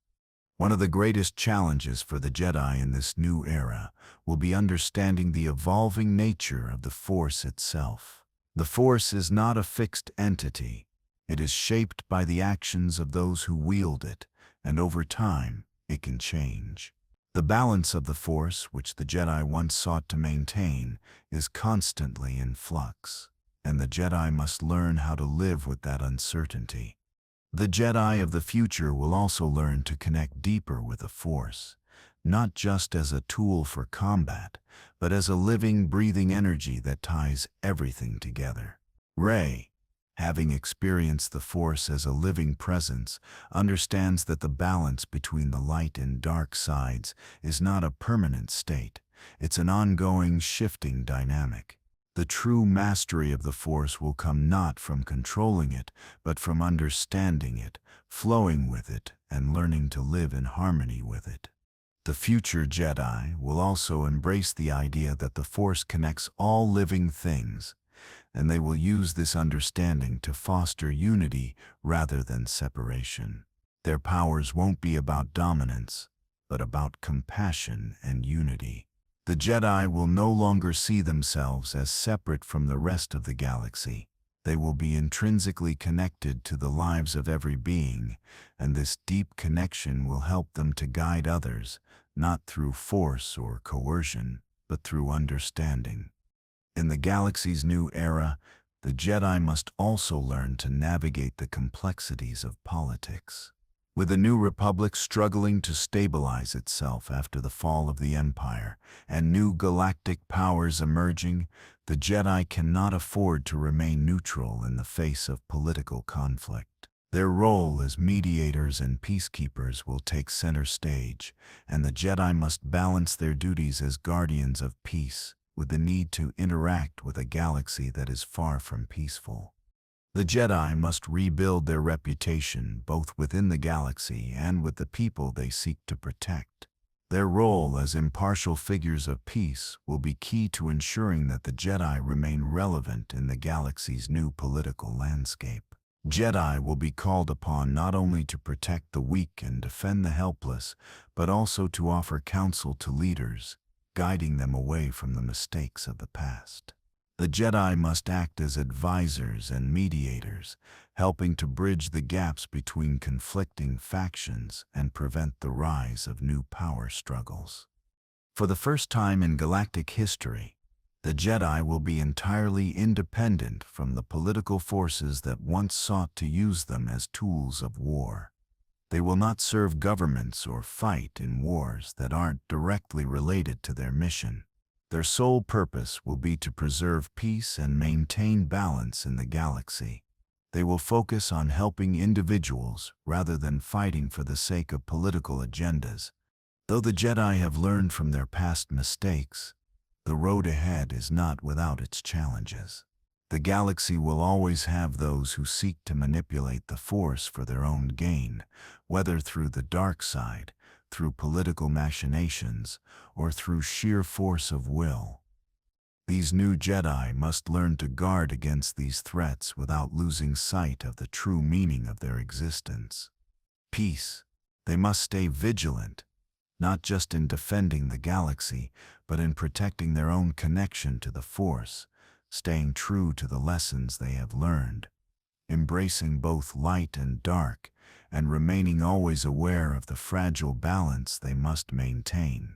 [SPEAKER 1] One of the greatest challenges for the Jedi in this new era will be understanding the evolving nature of the Force itself. The Force is not a fixed entity. It is shaped by the actions of those who wield it, and over time, it can change. The balance of the Force, which the Jedi once sought to maintain, is constantly in flux, and the Jedi must learn how to live with that uncertainty. The Jedi of the future will also learn to connect deeper with the Force, not just as a tool for combat, but as a living, breathing energy that ties everything together. Rey, having experienced the Force as a living presence, understands that the balance between the light and dark sides is not a permanent state. It's an ongoing, shifting dynamic. The true mastery of the Force will come not from controlling it, but from understanding it, flowing with it, and learning to live in harmony with it. The future Jedi will also embrace the idea that the Force connects all living things, and they will use this understanding to foster unity rather than separation. Their powers won't be about dominance, but about compassion and unity. The Jedi will no longer see themselves as separate from the rest of the galaxy. They will be intrinsically connected to the lives of every being, and this deep connection will help them to guide others, not through force or coercion, but through understanding. In the galaxy's new era, the Jedi must also learn to navigate the complexities of politics. With the new Republic struggling to stabilize itself after the fall of the Empire, and new galactic powers emerging, the Jedi cannot afford to remain neutral in the face of political conflict. Their role as mediators and peacekeepers will take center stage, and the Jedi must balance their duties as guardians of peace with the need to interact with a galaxy that is far from peaceful. The Jedi must rebuild their reputation both within the galaxy and with the people they seek to protect. Their role as impartial figures of peace will be key to ensuring that the Jedi remain relevant in the galaxy's new political landscape. Jedi will be called upon not only to protect the weak and defend the helpless, but also to offer counsel to leaders, guiding them away from the mistakes of the past. The Jedi must act as advisors and mediators, helping to bridge the gaps between conflicting factions and prevent the rise of new power struggles. For the first time in galactic history, the Jedi will be entirely independent from the political forces that once sought to use them as tools of war. They will not serve governments or fight in wars that aren't directly related to their mission. Their sole purpose will be to preserve peace and maintain balance in the galaxy. They will focus on helping individuals rather than fighting for the sake of political agendas. Though the Jedi have learned from their past mistakes, the road ahead is not without its challenges. The galaxy will always have those who seek to manipulate the Force for their own gain, whether through the dark side, through political machinations, or through sheer force of will. These new Jedi must learn to guard against these threats without losing sight of the true meaning of their existence. Peace. They must stay vigilant, not just in defending the galaxy, but in protecting their own connection to the Force, staying true to the lessons they have learned, embracing both light and dark, and remaining always aware of the fragile balance they must maintain.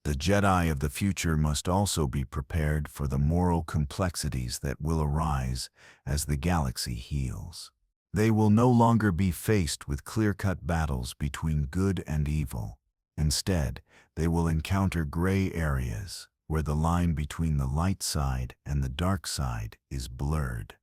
[SPEAKER 1] The Jedi of the future must also be prepared for the moral complexities that will arise as the galaxy heals. They will no longer be faced with clear-cut battles between good and evil. Instead, they will encounter gray areas where the line between the light side and the dark side is blurred.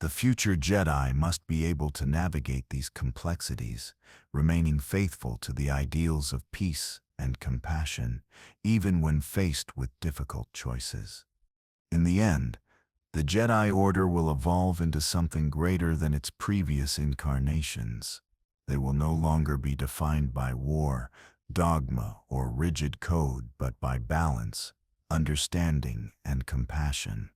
[SPEAKER 1] The future Jedi must be able to navigate these complexities, remaining faithful to the ideals of peace and compassion, even when faced with difficult choices. In the end, the Jedi Order will evolve into something greater than its previous incarnations. They will no longer be defined by war, dogma, or rigid code, but by balance, understanding, and compassion.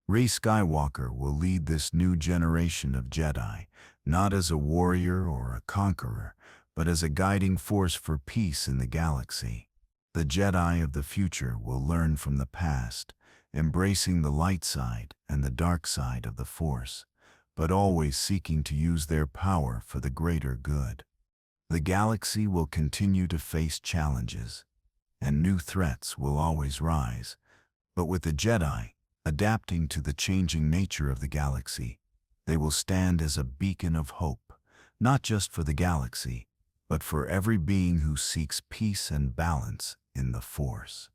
[SPEAKER 1] Rey Skywalker will lead this new generation of Jedi, not as a warrior or a conqueror, but as a guiding force for peace in the galaxy. The Jedi of the future will learn from the past, embracing the light side and the dark side of the Force, but always seeking to use their power for the greater good. The galaxy will continue to face challenges, and new threats will always rise, but with the Jedi adapting to the changing nature of the galaxy, they will stand as a beacon of hope, not just for the galaxy, but for every being who seeks peace and balance in the Force.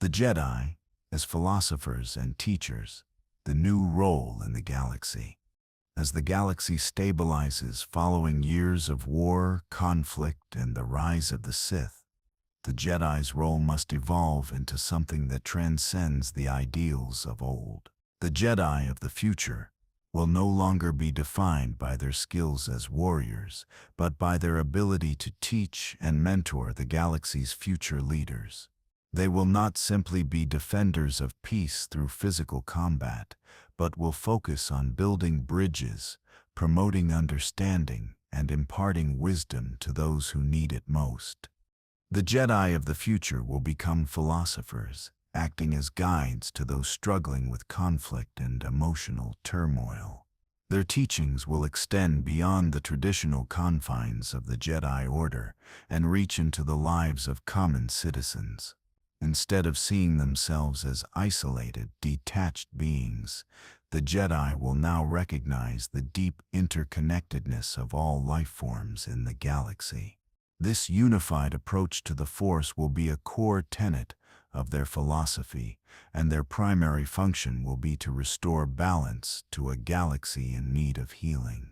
[SPEAKER 1] The Jedi, as philosophers and teachers, the new role in the galaxy. As the galaxy stabilizes following years of war, conflict, and the rise of the Sith, the Jedi's role must evolve into something that transcends the ideals of old. The Jedi of the future will no longer be defined by their skills as warriors, but by their ability to teach and mentor the galaxy's future leaders. They will not simply be defenders of peace through physical combat, but will focus on building bridges, promoting understanding, and imparting wisdom to those who need it most. The Jedi of the future will become philosophers, acting as guides to those struggling with conflict and emotional turmoil. Their teachings will extend beyond the traditional confines of the Jedi Order and reach into the lives of common citizens. Instead of seeing themselves as isolated, detached beings, the Jedi will now recognize the deep interconnectedness of all life forms in the galaxy. This unified approach to the Force will be a core tenet of their philosophy, and their primary function will be to restore balance to a galaxy in need of healing.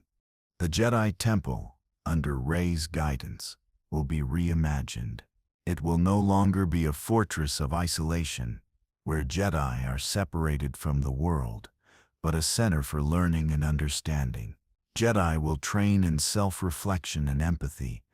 [SPEAKER 1] The Jedi Temple, under Rey's guidance, will be reimagined. It will no longer be a fortress of isolation, where Jedi are separated from the world, but a center for learning and understanding. Jedi will train in self-reflection and empathy,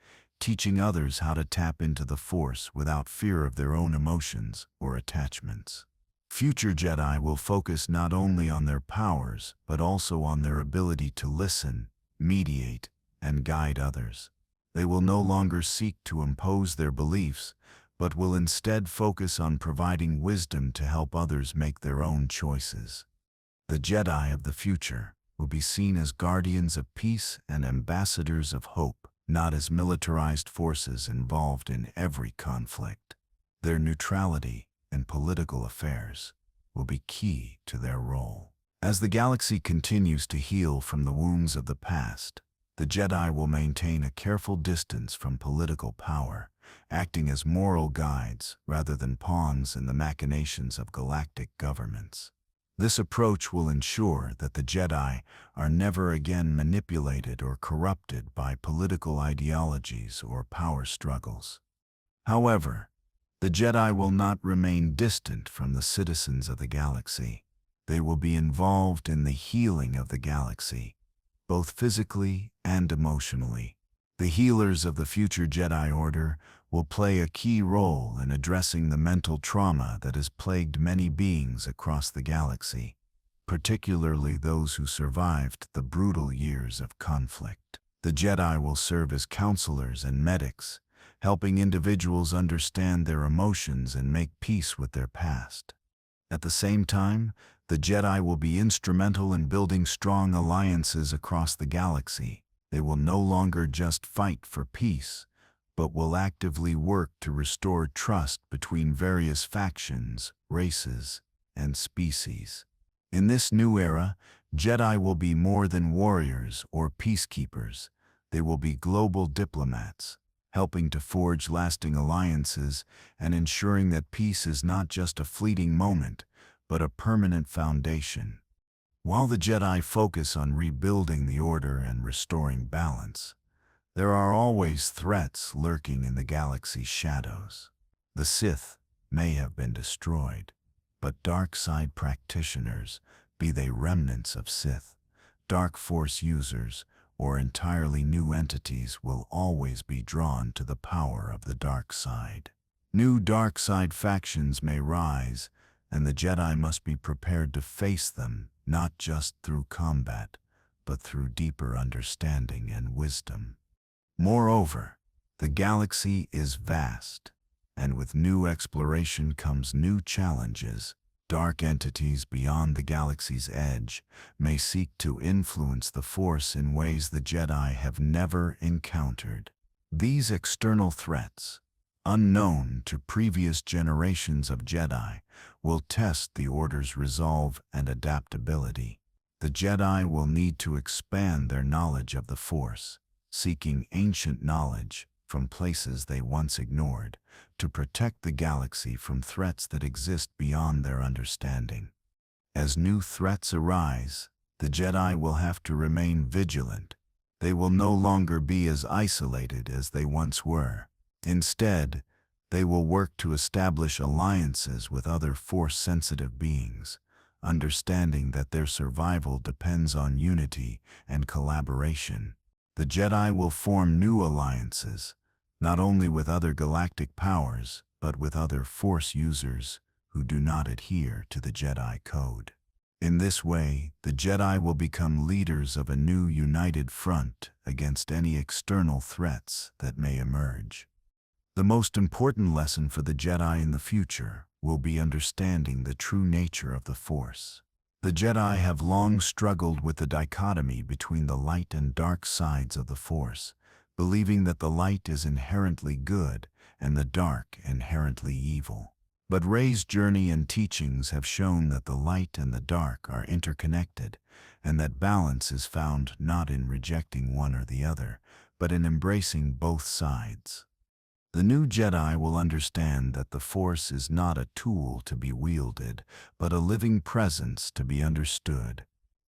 [SPEAKER 1] teaching others how to tap into the Force without fear of their own emotions or attachments. Future Jedi will focus not only on their powers, but also on their ability to listen, mediate, and guide others. They will no longer seek to impose their beliefs, but will instead focus on providing wisdom to help others make their own choices. The Jedi of the future will be seen as guardians of peace and ambassadors of hope, not as militarized forces involved in every conflict. Their neutrality in political affairs will be key to their role. As the galaxy continues to heal from the wounds of the past, the Jedi will maintain a careful distance from political power, acting as moral guides rather than pawns in the machinations of galactic governments. This approach will ensure that the Jedi are never again manipulated or corrupted by political ideologies or power struggles. However, the Jedi will not remain distant from the citizens of the galaxy. They will be involved in the healing of the galaxy, both physically and emotionally. The healers of the future Jedi Order will play a key role in addressing the mental trauma that has plagued many beings across the galaxy, particularly those who survived the brutal years of conflict. The Jedi will serve as counselors and medics, helping individuals understand their emotions and make peace with their past. At the same time, the Jedi will be instrumental in building strong alliances across the galaxy. They will no longer just fight for peace, but will actively work to restore trust between various factions, races, and species. In this new era, Jedi will be more than warriors or peacekeepers. They will be global diplomats, helping to forge lasting alliances and ensuring that peace is not just a fleeting moment, but a permanent foundation. While the Jedi focus on rebuilding the Order and restoring balance, there are always threats lurking in the galaxy's shadows. The Sith may have been destroyed, but dark side practitioners, be they remnants of Sith, dark Force users, or entirely new entities, will always be drawn to the power of the dark side. New dark side factions may rise, and the Jedi must be prepared to face them, not just through combat, but through deeper understanding and wisdom. Moreover, the galaxy is vast, and with new exploration comes new challenges. Dark entities beyond the galaxy's edge may seek to influence the Force in ways the Jedi have never encountered. These external threats, unknown to previous generations of Jedi, will test the Order's resolve and adaptability. The Jedi will need to expand their knowledge of the Force, seeking ancient knowledge from places they once ignored, to protect the galaxy from threats that exist beyond their understanding. As new threats arise, the Jedi will have to remain vigilant. They will no longer be as isolated as they once were. Instead, they will work to establish alliances with other Force-sensitive beings, understanding that their survival depends on unity and collaboration. The Jedi will form new alliances, not only with other galactic powers, but with other Force users who do not adhere to the Jedi Code. In this way, the Jedi will become leaders of a new united front against any external threats that may emerge. The most important lesson for the Jedi in the future will be understanding the true nature of the Force. The Jedi have long struggled with the dichotomy between the light and dark sides of the Force, believing that the light is inherently good and the dark inherently evil. But Rey's journey and teachings have shown that the light and the dark are interconnected, and that balance is found not in rejecting one or the other, but in embracing both sides. The new Jedi will understand that the Force is not a tool to be wielded, but a living presence to be understood.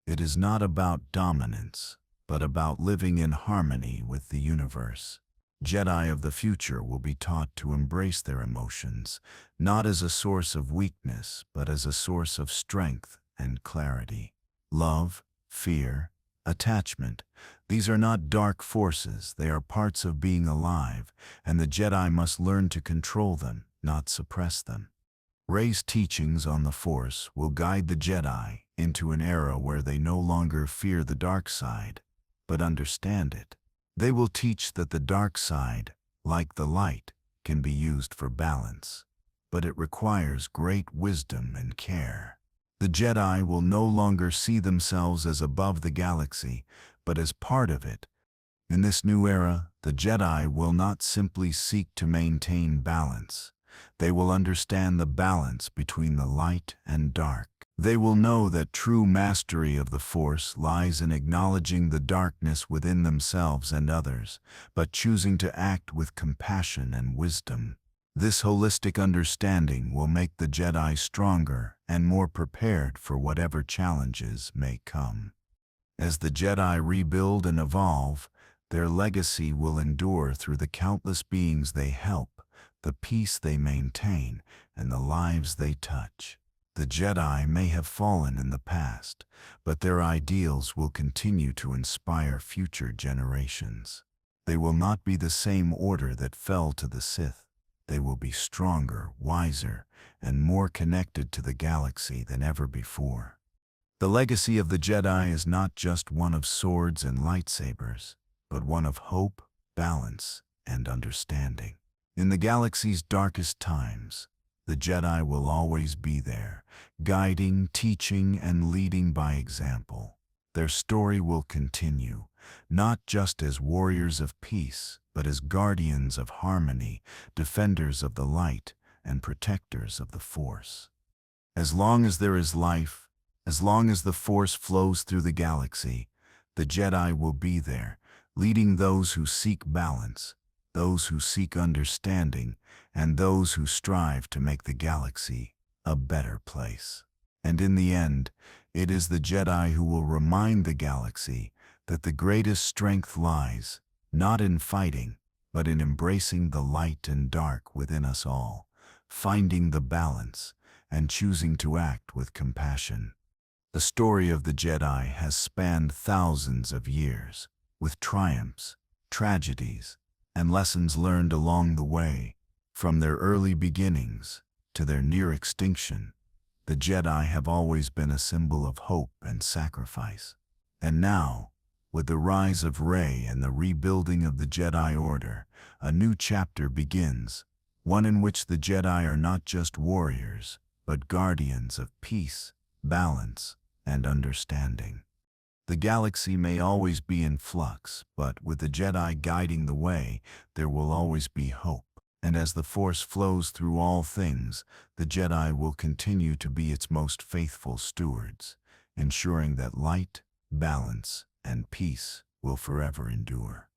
[SPEAKER 1] It is not about dominance, but about living in harmony with the universe. Jedi of the future will be taught to embrace their emotions, not as a source of weakness, but as a source of strength and clarity. Love, fear, attachment. These are not dark forces, they are parts of being alive, and the Jedi must learn to control them, not suppress them. Rey's teachings on the Force will guide the Jedi into an era where they no longer fear the dark side, but understand it. They will teach that the dark side, like the light, can be used for balance, but it requires great wisdom and care. The Jedi will no longer see themselves as above the galaxy, but as part of it. In this new era, the Jedi will not simply seek to maintain balance. They will understand the balance between the light and dark. They will know that true mastery of the Force lies in acknowledging the darkness within themselves and others, but choosing to act with compassion and wisdom. This holistic understanding will make the Jedi stronger and more prepared for whatever challenges may come. As the Jedi rebuild and evolve, their legacy will endure through the countless beings they help, the peace they maintain, and the lives they touch. The Jedi may have fallen in the past, but their ideals will continue to inspire future generations. They will not be the same order that fell to the Sith. They will be stronger, wiser, and more connected to the galaxy than ever before. The legacy of the Jedi is not just one of swords and lightsabers, but one of hope, balance, and understanding. In the galaxy's darkest times, the Jedi will always be there, guiding, teaching, and leading by example. Their story will continue, not just as warriors of peace, but as guardians of harmony, defenders of the light, and protectors of the Force. As long as there is life, as long as the Force flows through the galaxy, the Jedi will be there, leading those who seek balance, those who seek understanding, and those who strive to make the galaxy a better place. And in the end, it is the Jedi who will remind the galaxy that the greatest strength lies not in fighting, but in embracing the light and dark within us all, finding the balance, and choosing to act with compassion. The story of the Jedi has spanned thousands of years, with triumphs, tragedies, and lessons learned along the way. From their early beginnings to their near extinction, the Jedi have always been a symbol of hope and sacrifice. And now, with the rise of Rey and the rebuilding of the Jedi Order, a new chapter begins, one in which the Jedi are not just warriors, but guardians of peace, balance, and understanding. The galaxy may always be in flux, but with the Jedi guiding the way, there will always be hope. And as the Force flows through all things, the Jedi will continue to be its most faithful stewards, ensuring that light, balance, and peace will forever endure.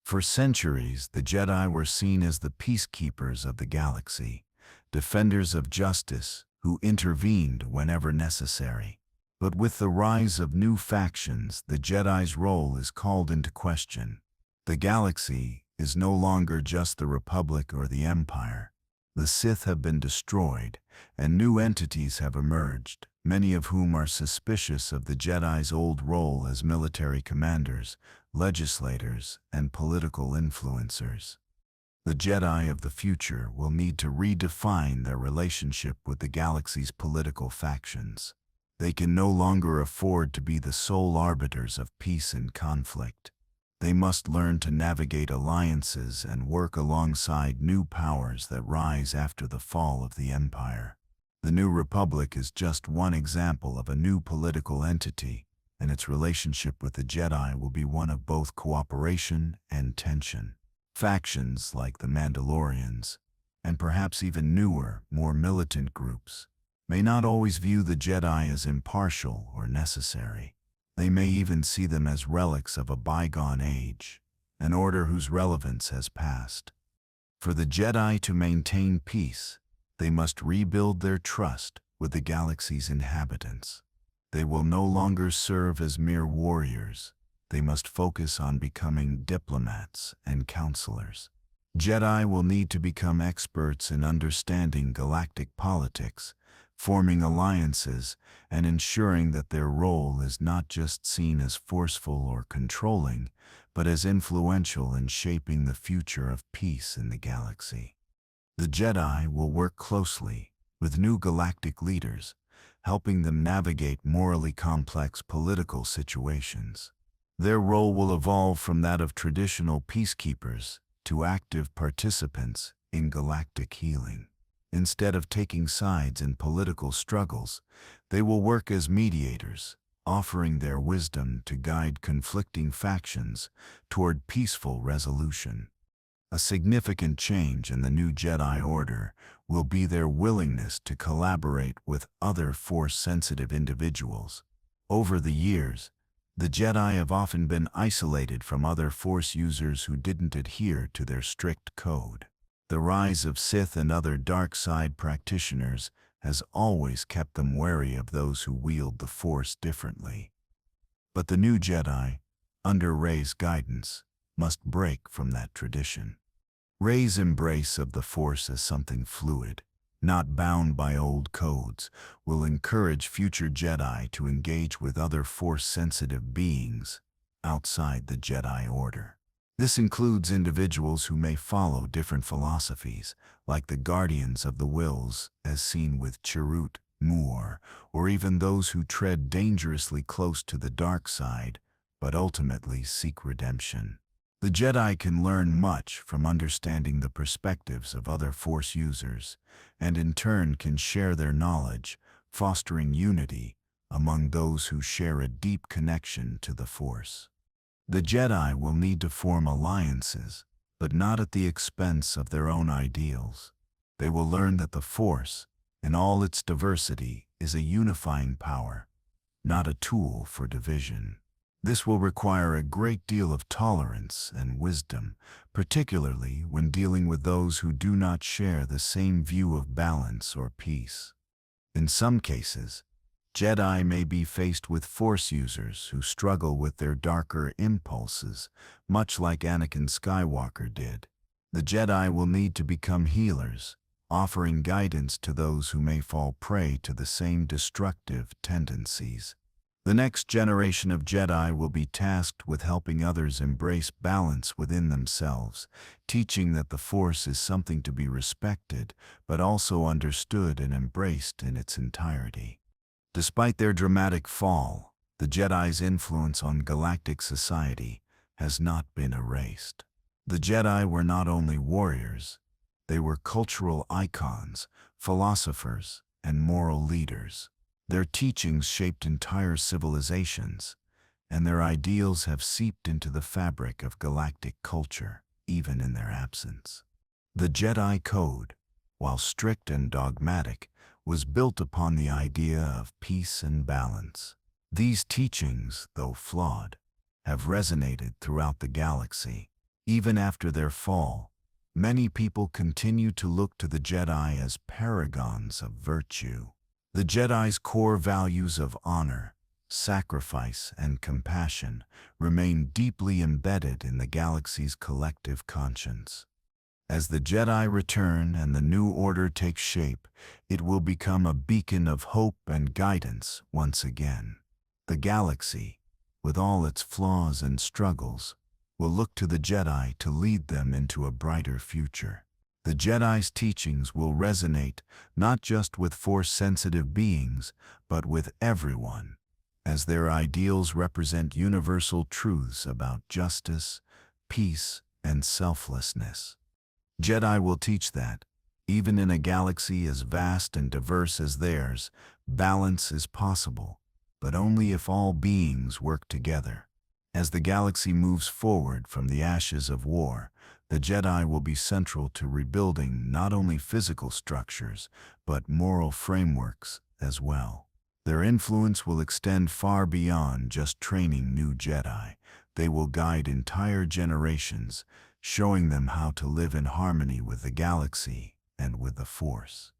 [SPEAKER 1] For centuries, the Jedi were seen as the peacekeepers of the galaxy, defenders of justice who intervened whenever necessary. But with the rise of new factions, the Jedi's role is called into question. The galaxy is no longer just the Republic or the Empire. The Sith have been destroyed, and new entities have emerged, many of whom are suspicious of the Jedi's old role as military commanders, legislators, and political influencers. The Jedi of the future will need to redefine their relationship with the galaxy's political factions. They can no longer afford to be the sole arbiters of peace and conflict. They must learn to navigate alliances and work alongside new powers that rise after the fall of the Empire. The New Republic is just one example of a new political entity, and its relationship with the Jedi will be one of both cooperation and tension. Factions like the Mandalorians, and perhaps even newer, more militant groups, may not always view the Jedi as impartial or necessary. They may even see them as relics of a bygone age, an order whose relevance has passed. For the Jedi to maintain peace, they must rebuild their trust with the galaxy's inhabitants. They will no longer serve as mere warriors. They must focus on becoming diplomats and counselors. Jedi will need to become experts in understanding galactic politics, forming alliances and ensuring that their role is not just seen as forceful or controlling, but as influential in shaping the future of peace in the galaxy. The Jedi will work closely with new galactic leaders, helping them navigate morally complex political situations. Their role will evolve from that of traditional peacekeepers to active participants in galactic healing. Instead of taking sides in political struggles, they will work as mediators, offering their wisdom to guide conflicting factions toward peaceful resolution. A significant change in the new Jedi Order will be their willingness to collaborate with other Force-sensitive individuals. Over the years, the Jedi have often been isolated from other Force users who didn't adhere to their strict code. The rise of Sith and other dark side practitioners has always kept them wary of those who wield the Force differently. But the new Jedi, under Rey's guidance, must break from that tradition. Rey's embrace of the Force as something fluid, not bound by old codes, will encourage future Jedi to engage with other Force-sensitive beings outside the Jedi Order. This includes individuals who may follow different philosophies, like the Guardians of the Wills, as seen with Chirrut Moore, or even those who tread dangerously close to the dark side, but ultimately seek redemption. The Jedi can learn much from understanding the perspectives of other Force users, and in turn can share their knowledge, fostering unity among those who share a deep connection to the Force. The Jedi will need to form alliances, but not at the expense of their own ideals. They will learn that the Force, in all its diversity, is a unifying power, not a tool for division. This will require a great deal of tolerance and wisdom, particularly when dealing with those who do not share the same view of balance or peace. In some cases, Jedi may be faced with Force users who struggle with their darker impulses, much like Anakin Skywalker did. The Jedi will need to become healers, offering guidance to those who may fall prey to the same destructive tendencies. The next generation of Jedi will be tasked with helping others embrace balance within themselves, teaching that the Force is something to be respected, but also understood and embraced in its entirety. Despite their dramatic fall, the Jedi's influence on galactic society has not been erased. The Jedi were not only warriors, they were cultural icons, philosophers, and moral leaders. Their teachings shaped entire civilizations, and their ideals have seeped into the fabric of galactic culture, even in their absence. The Jedi Code, while strict and dogmatic, was built upon the idea of peace and balance. These teachings, though flawed, have resonated throughout the galaxy. Even after their fall, many people continue to look to the Jedi as paragons of virtue. The Jedi's core values of honor, sacrifice, and compassion remain deeply embedded in the galaxy's collective conscience. As the Jedi return and the new order takes shape, it will become a beacon of hope and guidance once again. The galaxy, with all its flaws and struggles, will look to the Jedi to lead them into a brighter future. The Jedi's teachings will resonate not just with Force-sensitive beings, but with everyone, as their ideals represent universal truths about justice, peace, and selflessness. Jedi will teach that, even in a galaxy as vast and diverse as theirs, balance is possible, but only if all beings work together. As the galaxy moves forward from the ashes of war, the Jedi will be central to rebuilding not only physical structures, but moral frameworks as well. Their influence will extend far beyond just training new Jedi. They will guide entire generations, showing them how to live in harmony with the galaxy and with the Force.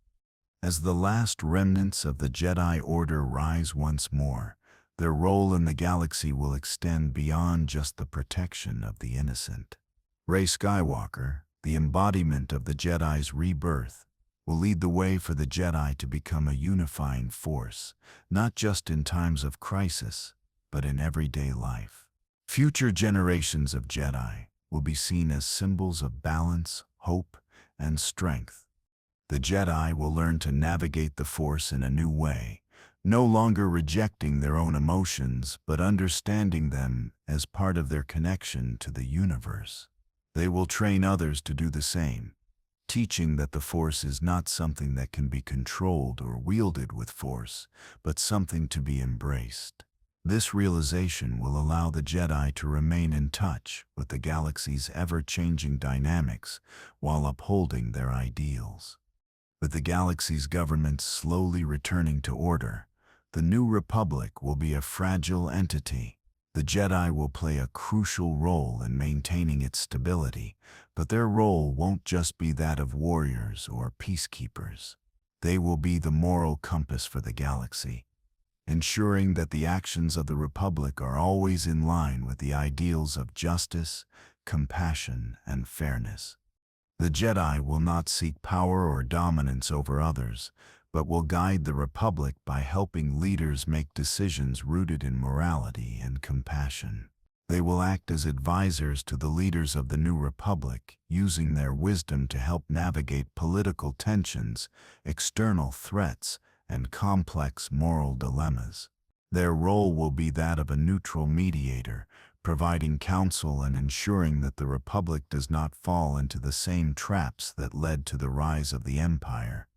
[SPEAKER 1] As the last remnants of the Jedi Order rise once more, their role in the galaxy will extend beyond just the protection of the innocent. Rey Skywalker, the embodiment of the Jedi's rebirth, will lead the way for the Jedi to become a unifying force, not just in times of crisis, but in everyday life. Future generations of Jedi will be seen as symbols of balance, hope, and strength. The Jedi will learn to navigate the Force in a new way, no longer rejecting their own emotions, but understanding them as part of their connection to the universe. They will train others to do the same, teaching that the Force is not something that can be controlled or wielded with force, but something to be embraced. This realization will allow the Jedi to remain in touch with the galaxy's ever-changing dynamics while upholding their ideals. With the galaxy's government slowly returning to order, the New Republic will be a fragile entity. The Jedi will play a crucial role in maintaining its stability, but their role won't just be that of warriors or peacekeepers. They will be the moral compass for the galaxy, ensuring that the actions of the Republic are always in line with the ideals of justice, compassion, and fairness. The Jedi will not seek power or dominance over others, but will guide the Republic by helping leaders make decisions rooted in morality and compassion. They will act as advisors to the leaders of the New Republic, using their wisdom to help navigate political tensions, external threats, and complex moral dilemmas. Their role will be that of a neutral mediator, providing counsel and ensuring that the Republic does not fall into the same traps that led to the rise of the Empire.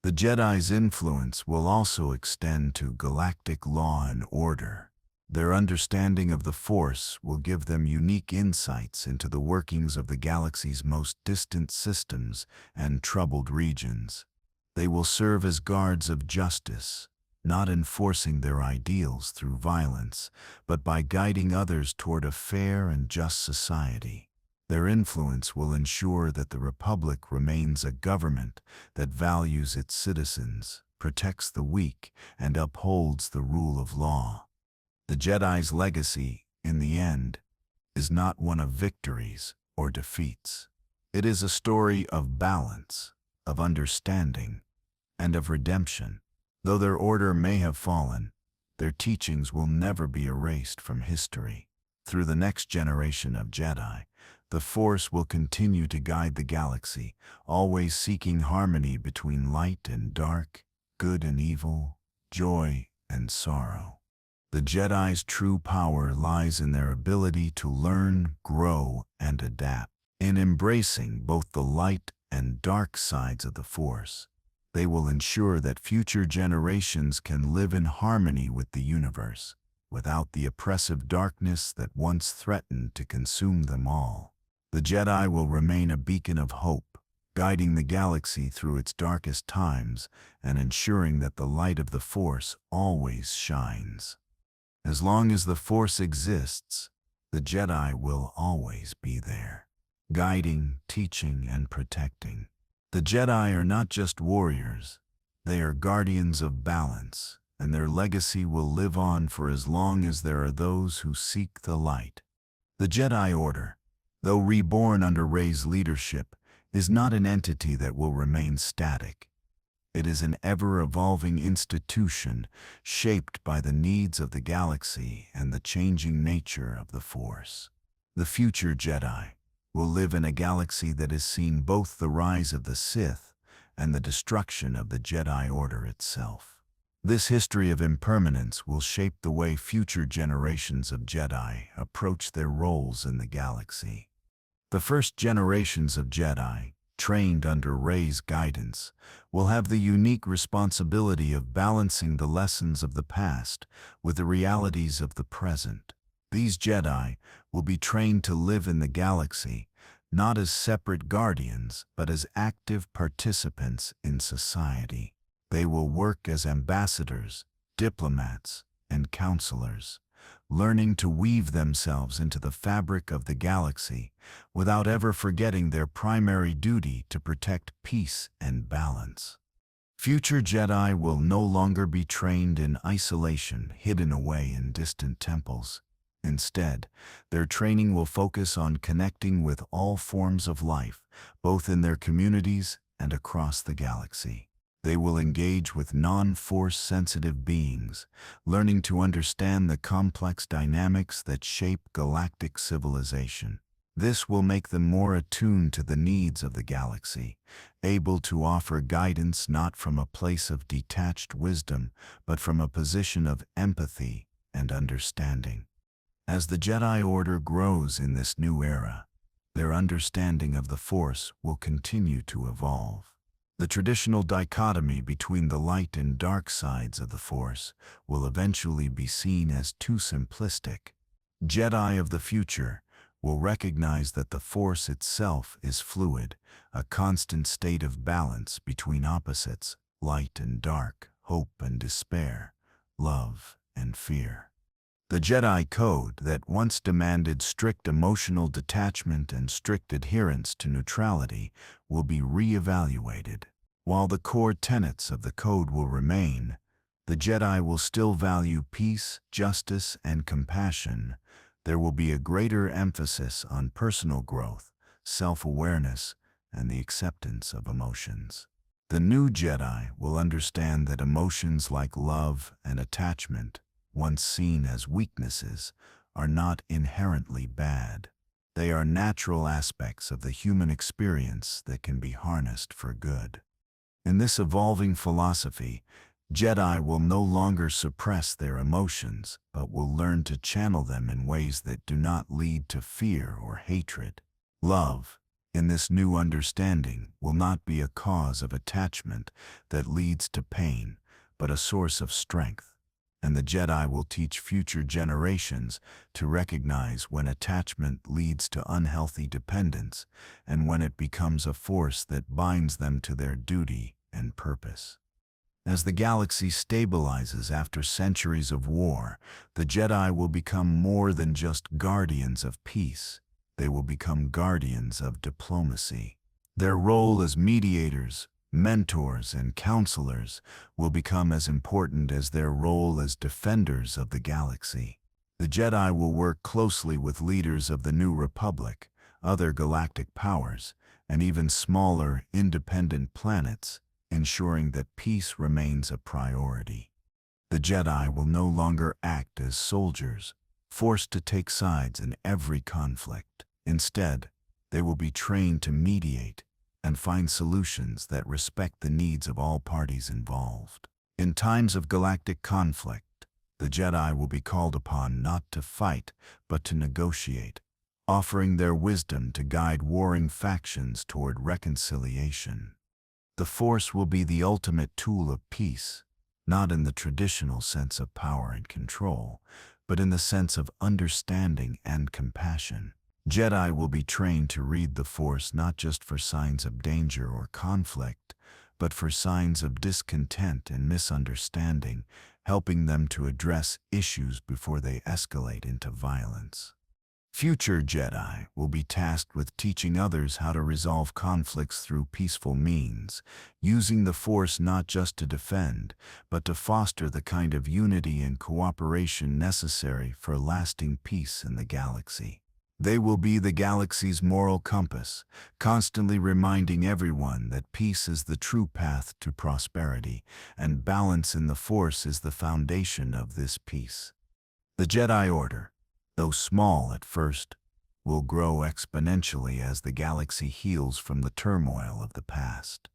[SPEAKER 1] The Jedi's influence will also extend to galactic law and order. Their understanding of the Force will give them unique insights into the workings of the galaxy's most distant systems and troubled regions. They will serve as guards of justice, not enforcing their ideals through violence, but by guiding others toward a fair and just society. Their influence will ensure that the Republic remains a government that values its citizens, protects the weak, and upholds the rule of law. The Jedi's legacy, in the end, is not one of victories or defeats. It is a story of balance, of understanding, and of redemption. Though their order may have fallen, their teachings will never be erased from history. Through the next generation of Jedi, the Force will continue to guide the galaxy, always seeking harmony between light and dark, good and evil, joy and sorrow. The Jedi's true power lies in their ability to learn, grow, and adapt. In embracing both the light and dark sides of the Force, they will ensure that future generations can live in harmony with the universe, without the oppressive darkness that once threatened to consume them all. The Jedi will remain a beacon of hope, guiding the galaxy through its darkest times and ensuring that the light of the Force always shines. As long as the Force exists, the Jedi will always be there, guiding, teaching, and protecting. The Jedi are not just warriors, they are guardians of balance, and their legacy will live on for as long as there are those who seek the light. The Jedi Order, though reborn under Rey's leadership, is not an entity that will remain static. It is an ever-evolving institution shaped by the needs of the galaxy and the changing nature of the Force. The future Jedi will live in a galaxy that has seen both the rise of the Sith and the destruction of the Jedi Order itself. This history of impermanence will shape the way future generations of Jedi approach their roles in the galaxy. The first generations of Jedi, trained under Rey's guidance, will have the unique responsibility of balancing the lessons of the past with the realities of the present. These Jedi will be trained to live in the galaxy, not as separate guardians, but as active participants in society. They will work as ambassadors, diplomats, and counselors, learning to weave themselves into the fabric of the galaxy without ever forgetting their primary duty to protect peace and balance. Future Jedi will no longer be trained in isolation, hidden away in distant temples. Instead, their training will focus on connecting with all forms of life, both in their communities and across the galaxy. They will engage with non-force sensitive beings, learning to understand the complex dynamics that shape galactic civilization. This will make them more attuned to the needs of the galaxy, able to offer guidance not from a place of detached wisdom, but from a position of empathy and understanding. As the Jedi Order grows in this new era, their understanding of the Force will continue to evolve. The traditional dichotomy between the light and dark sides of the Force will eventually be seen as too simplistic. Jedi of the future will recognize that the Force itself is fluid, a constant state of balance between opposites, light and dark, hope and despair, love and fear. The Jedi Code that once demanded strict emotional detachment and strict adherence to neutrality will be re-evaluated. While the core tenets of the Code will remain, the Jedi will still value peace, justice, and compassion. There will be a greater emphasis on personal growth, self-awareness, and the acceptance of emotions. The new Jedi will understand that emotions like love and attachment, once seen as weaknesses, are not inherently bad. They are natural aspects of the human experience that can be harnessed for good. In this evolving philosophy, Jedi will no longer suppress their emotions, but will learn to channel them in ways that do not lead to fear or hatred. Love, in this new understanding, will not be a cause of attachment that leads to pain, but a source of strength. And the Jedi will teach future generations to recognize when attachment leads to unhealthy dependence and when it becomes a force that binds them to their duty and purpose. As the galaxy stabilizes after centuries of war, the Jedi will become more than just guardians of peace. They will become guardians of diplomacy. Their role as mediators, mentors, and counselors will become as important as their role as defenders of the galaxy. The Jedi will work closely with leaders of the New Republic, other galactic powers, and even smaller, independent planets, ensuring that peace remains a priority. The Jedi will no longer act as soldiers, forced to take sides in every conflict. Instead, they will be trained to mediate and find solutions that respect the needs of all parties involved. In times of galactic conflict, the Jedi will be called upon not to fight, but to negotiate, offering their wisdom to guide warring factions toward reconciliation. The Force will be the ultimate tool of peace, not in the traditional sense of power and control, but in the sense of understanding and compassion. Jedi will be trained to read the Force not just for signs of danger or conflict, but for signs of discontent and misunderstanding, helping them to address issues before they escalate into violence. Future Jedi will be tasked with teaching others how to resolve conflicts through peaceful means, using the Force not just to defend, but to foster the kind of unity and cooperation necessary for lasting peace in the galaxy. They will be the galaxy's moral compass, constantly reminding everyone that peace is the true path to prosperity, and balance in the Force is the foundation of this peace. The Jedi Order, though small at first, will grow exponentially as the galaxy heals from the turmoil of the past.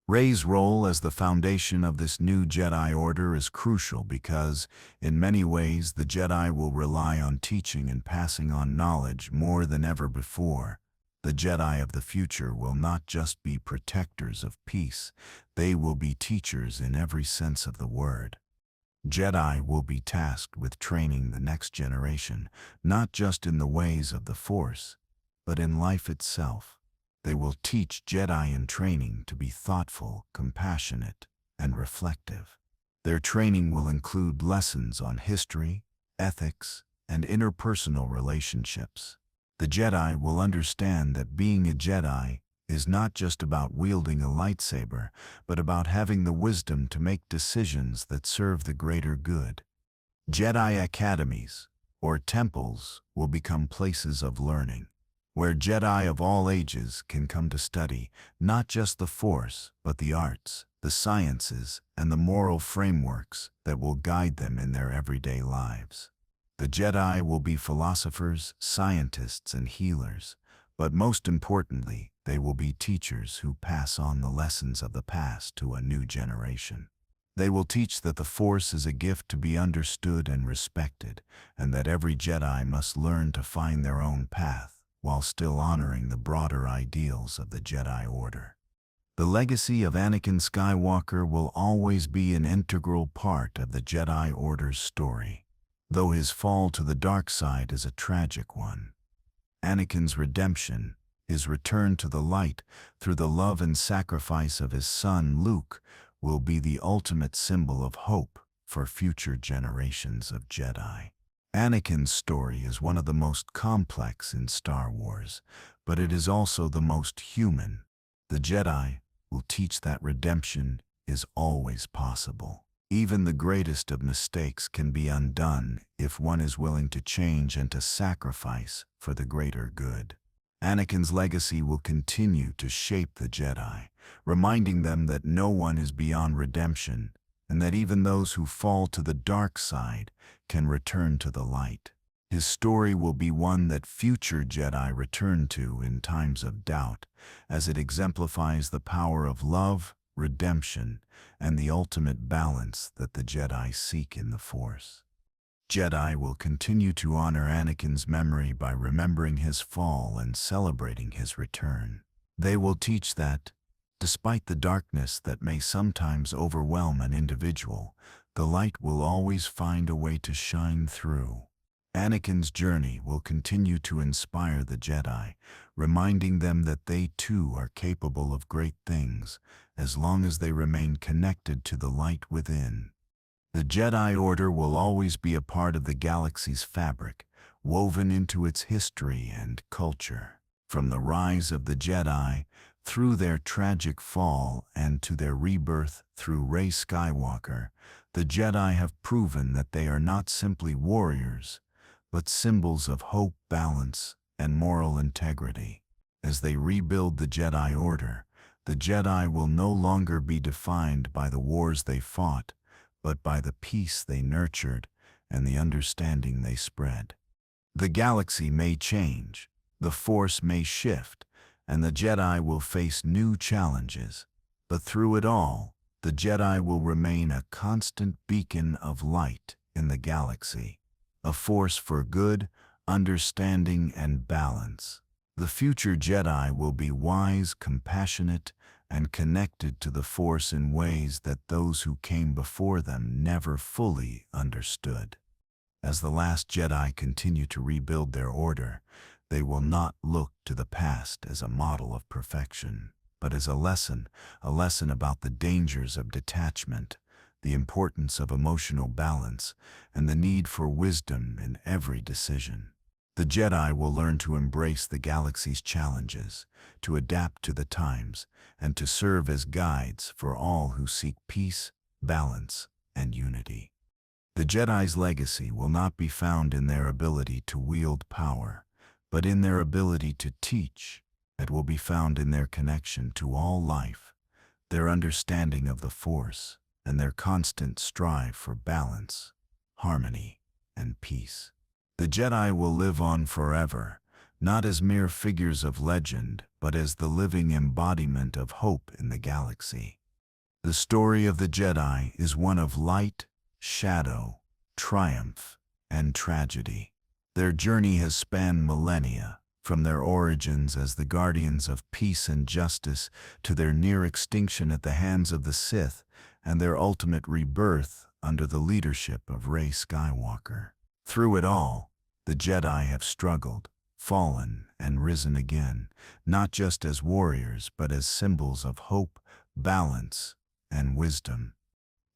[SPEAKER 1] Rey's role as the foundation of this new Jedi Order is crucial because, in many ways, the Jedi will rely on teaching and passing on knowledge more than ever before. The Jedi of the future will not just be protectors of peace, they will be teachers in every sense of the word. Jedi will be tasked with training the next generation, not just in the ways of the Force, but in life itself. They will teach Jedi in training to be thoughtful, compassionate, and reflective. Their training will include lessons on history, ethics, and interpersonal relationships. The Jedi will understand that being a Jedi is not just about wielding a lightsaber, but about having the wisdom to make decisions that serve the greater good. Jedi academies, or temples, will become places of learning. where Jedi of all ages can come to study not just the Force, but the arts, the sciences, and the moral frameworks that will guide them in their everyday lives. The Jedi will be philosophers, scientists, and healers, but most importantly, they will be teachers who pass on the lessons of the past to a new generation. They will teach that the Force is a gift to be understood and respected, and that every Jedi must learn to find their own path, while still honoring the broader ideals of the Jedi Order. The legacy of Anakin Skywalker will always be an integral part of the Jedi Order's story, though his fall to the dark side is a tragic one. Anakin's redemption, his return to the light through the love and sacrifice of his son Luke, will be the ultimate symbol of hope for future generations of Jedi. Anakin's story is one of the most complex in Star Wars, but it is also the most human. The Jedi will teach that redemption is always possible. Even the greatest of mistakes can be undone if one is willing to change and to sacrifice for the greater good. Anakin's legacy will continue to shape the Jedi, reminding them that no one is beyond redemption, and that even those who fall to the dark side can return to the light. His story will be one that future Jedi return to in times of doubt, as it exemplifies the power of love, redemption, and the ultimate balance that the Jedi seek in the Force. Jedi will continue to honor Anakin's memory by remembering his fall and celebrating his return. They will teach that, despite the darkness that may sometimes overwhelm an individual, the light will always find a way to shine through. Anakin's journey will continue to inspire the Jedi, reminding them that they too are capable of great things, as long as they remain connected to the light within. The Jedi Order will always be a part of the galaxy's fabric, woven into its history and culture. From the rise of the Jedi, through their tragic fall, and to their rebirth through Rey Skywalker, the Jedi have proven that they are not simply warriors, but symbols of hope, balance, and moral integrity. As they rebuild the Jedi Order, the Jedi will no longer be defined by the wars they fought, but by the peace they nurtured and the understanding they spread. The galaxy may change, the Force may shift, and the Jedi will face new challenges, but through it all, the Jedi will remain a constant beacon of light in the galaxy, a force for good, understanding, and balance. The future Jedi will be wise, compassionate, and connected to the Force in ways that those who came before them never fully understood. As the last Jedi continue to rebuild their order, they will not look to the past as a model of perfection, but as a lesson about the dangers of detachment, the importance of emotional balance, and the need for wisdom in every decision. The Jedi will learn to embrace the galaxy's challenges, to adapt to the times, and to serve as guides for all who seek peace, balance, and unity. The Jedi's legacy will not be found in their ability to wield power, but in their ability to teach. It will be found in their connection to all life, their understanding of the Force, and their constant strive for balance, harmony, and peace. The Jedi will live on forever, not as mere figures of legend, but as the living embodiment of hope in the galaxy. The story of the Jedi is one of light, shadow, triumph, and tragedy. Their journey has spanned millennia, from their origins as the guardians of peace and justice to their near extinction at the hands of the Sith and their ultimate rebirth under the leadership of Rey Skywalker. Through it all, the Jedi have struggled, fallen, and risen again, not just as warriors but as symbols of hope, balance, and wisdom.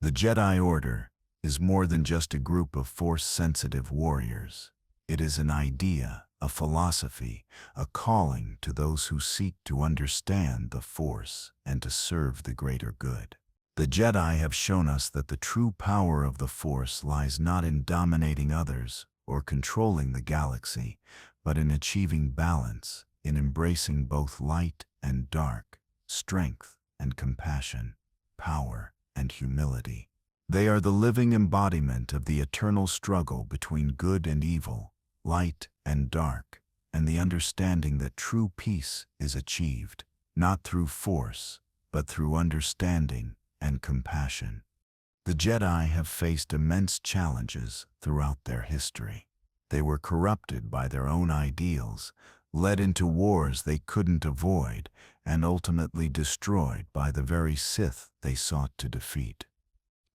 [SPEAKER 1] The Jedi Order is more than just a group of Force-sensitive warriors. It is an idea, a philosophy, a calling to those who seek to understand the Force and to serve the greater good. The Jedi have shown us that the true power of the Force lies not in dominating others or controlling the galaxy, but in achieving balance, in embracing both light and dark, strength and compassion, power and humility. They are the living embodiment of the eternal struggle between good and evil, light and dark, and the understanding that true peace is achieved, not through force, but through understanding and compassion. The Jedi have faced immense challenges throughout their history. They were corrupted by their own ideals, led into wars they couldn't avoid, and ultimately destroyed by the very Sith they sought to defeat.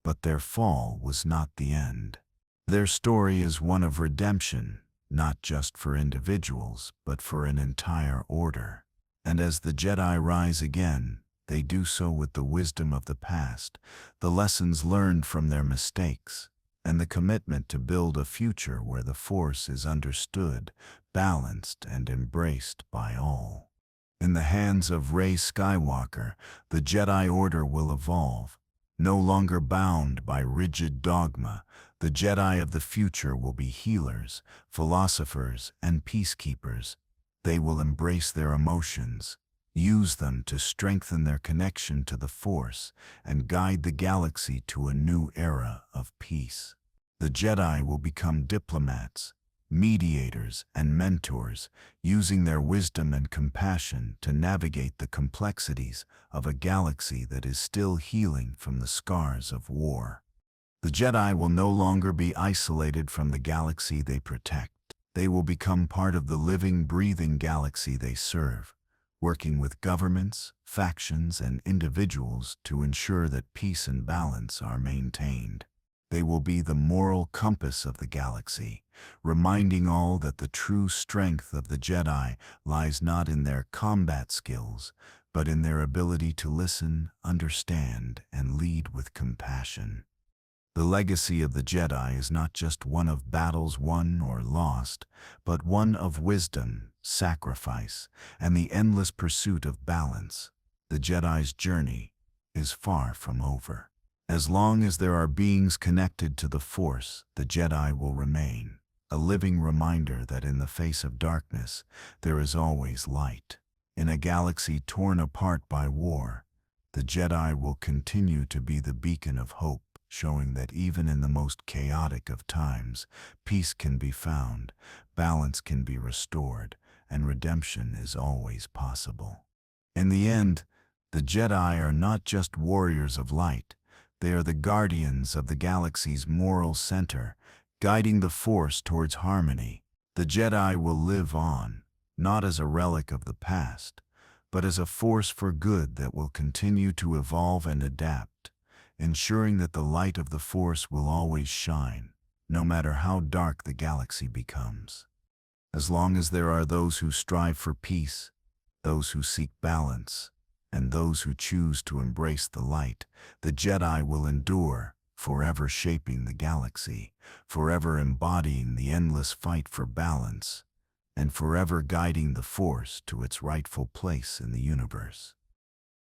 [SPEAKER 1] But their fall was not the end. Their story is one of redemption, not just for individuals, but for an entire order. And as the Jedi rise again, they do so with the wisdom of the past, the lessons learned from their mistakes, and the commitment to build a future where the Force is understood, balanced, and embraced by all. In the hands of Rey Skywalker, the Jedi Order will evolve. No longer bound by rigid dogma, the Jedi of the future will be healers, philosophers, and peacekeepers. They will embrace their emotions, use them to strengthen their connection to the Force, and guide the galaxy to a new era of peace. The Jedi will become diplomats, mediators, and mentors, using their wisdom and compassion to navigate the complexities of a galaxy that is still healing from the scars of war. The Jedi will no longer be isolated from the galaxy they protect. They will become part of the living, breathing galaxy they serve, working with governments, factions, and individuals to ensure that peace and balance are maintained. They will be the moral compass of the galaxy, reminding all that the true strength of the Jedi lies not in their combat skills, but in their ability to listen, understand, and lead with compassion. The legacy of the Jedi is not just one of battles won or lost, but one of wisdom, sacrifice, and the endless pursuit of balance. The Jedi's journey is far from over. As long as there are beings connected to the Force, the Jedi will remain, a living reminder that in the face of darkness, there is always light. In a galaxy torn apart by war, the Jedi will continue to be the beacon of hope, showing that even in the most chaotic of times, peace can be found, balance can be restored, and redemption is always possible. In the end, the Jedi are not just warriors of light. They are the guardians of the galaxy's moral center, guiding the Force towards harmony. The Jedi will live on, not as a relic of the past, but as a force for good that will continue to evolve and adapt, ensuring that the light of the Force will always shine, no matter how dark the galaxy becomes. As long as there are those who strive for peace, those who seek balance, and those who choose to embrace the light, the Jedi will endure, forever shaping the galaxy, forever embodying the endless fight for balance, and forever guiding the Force to its rightful place in the universe.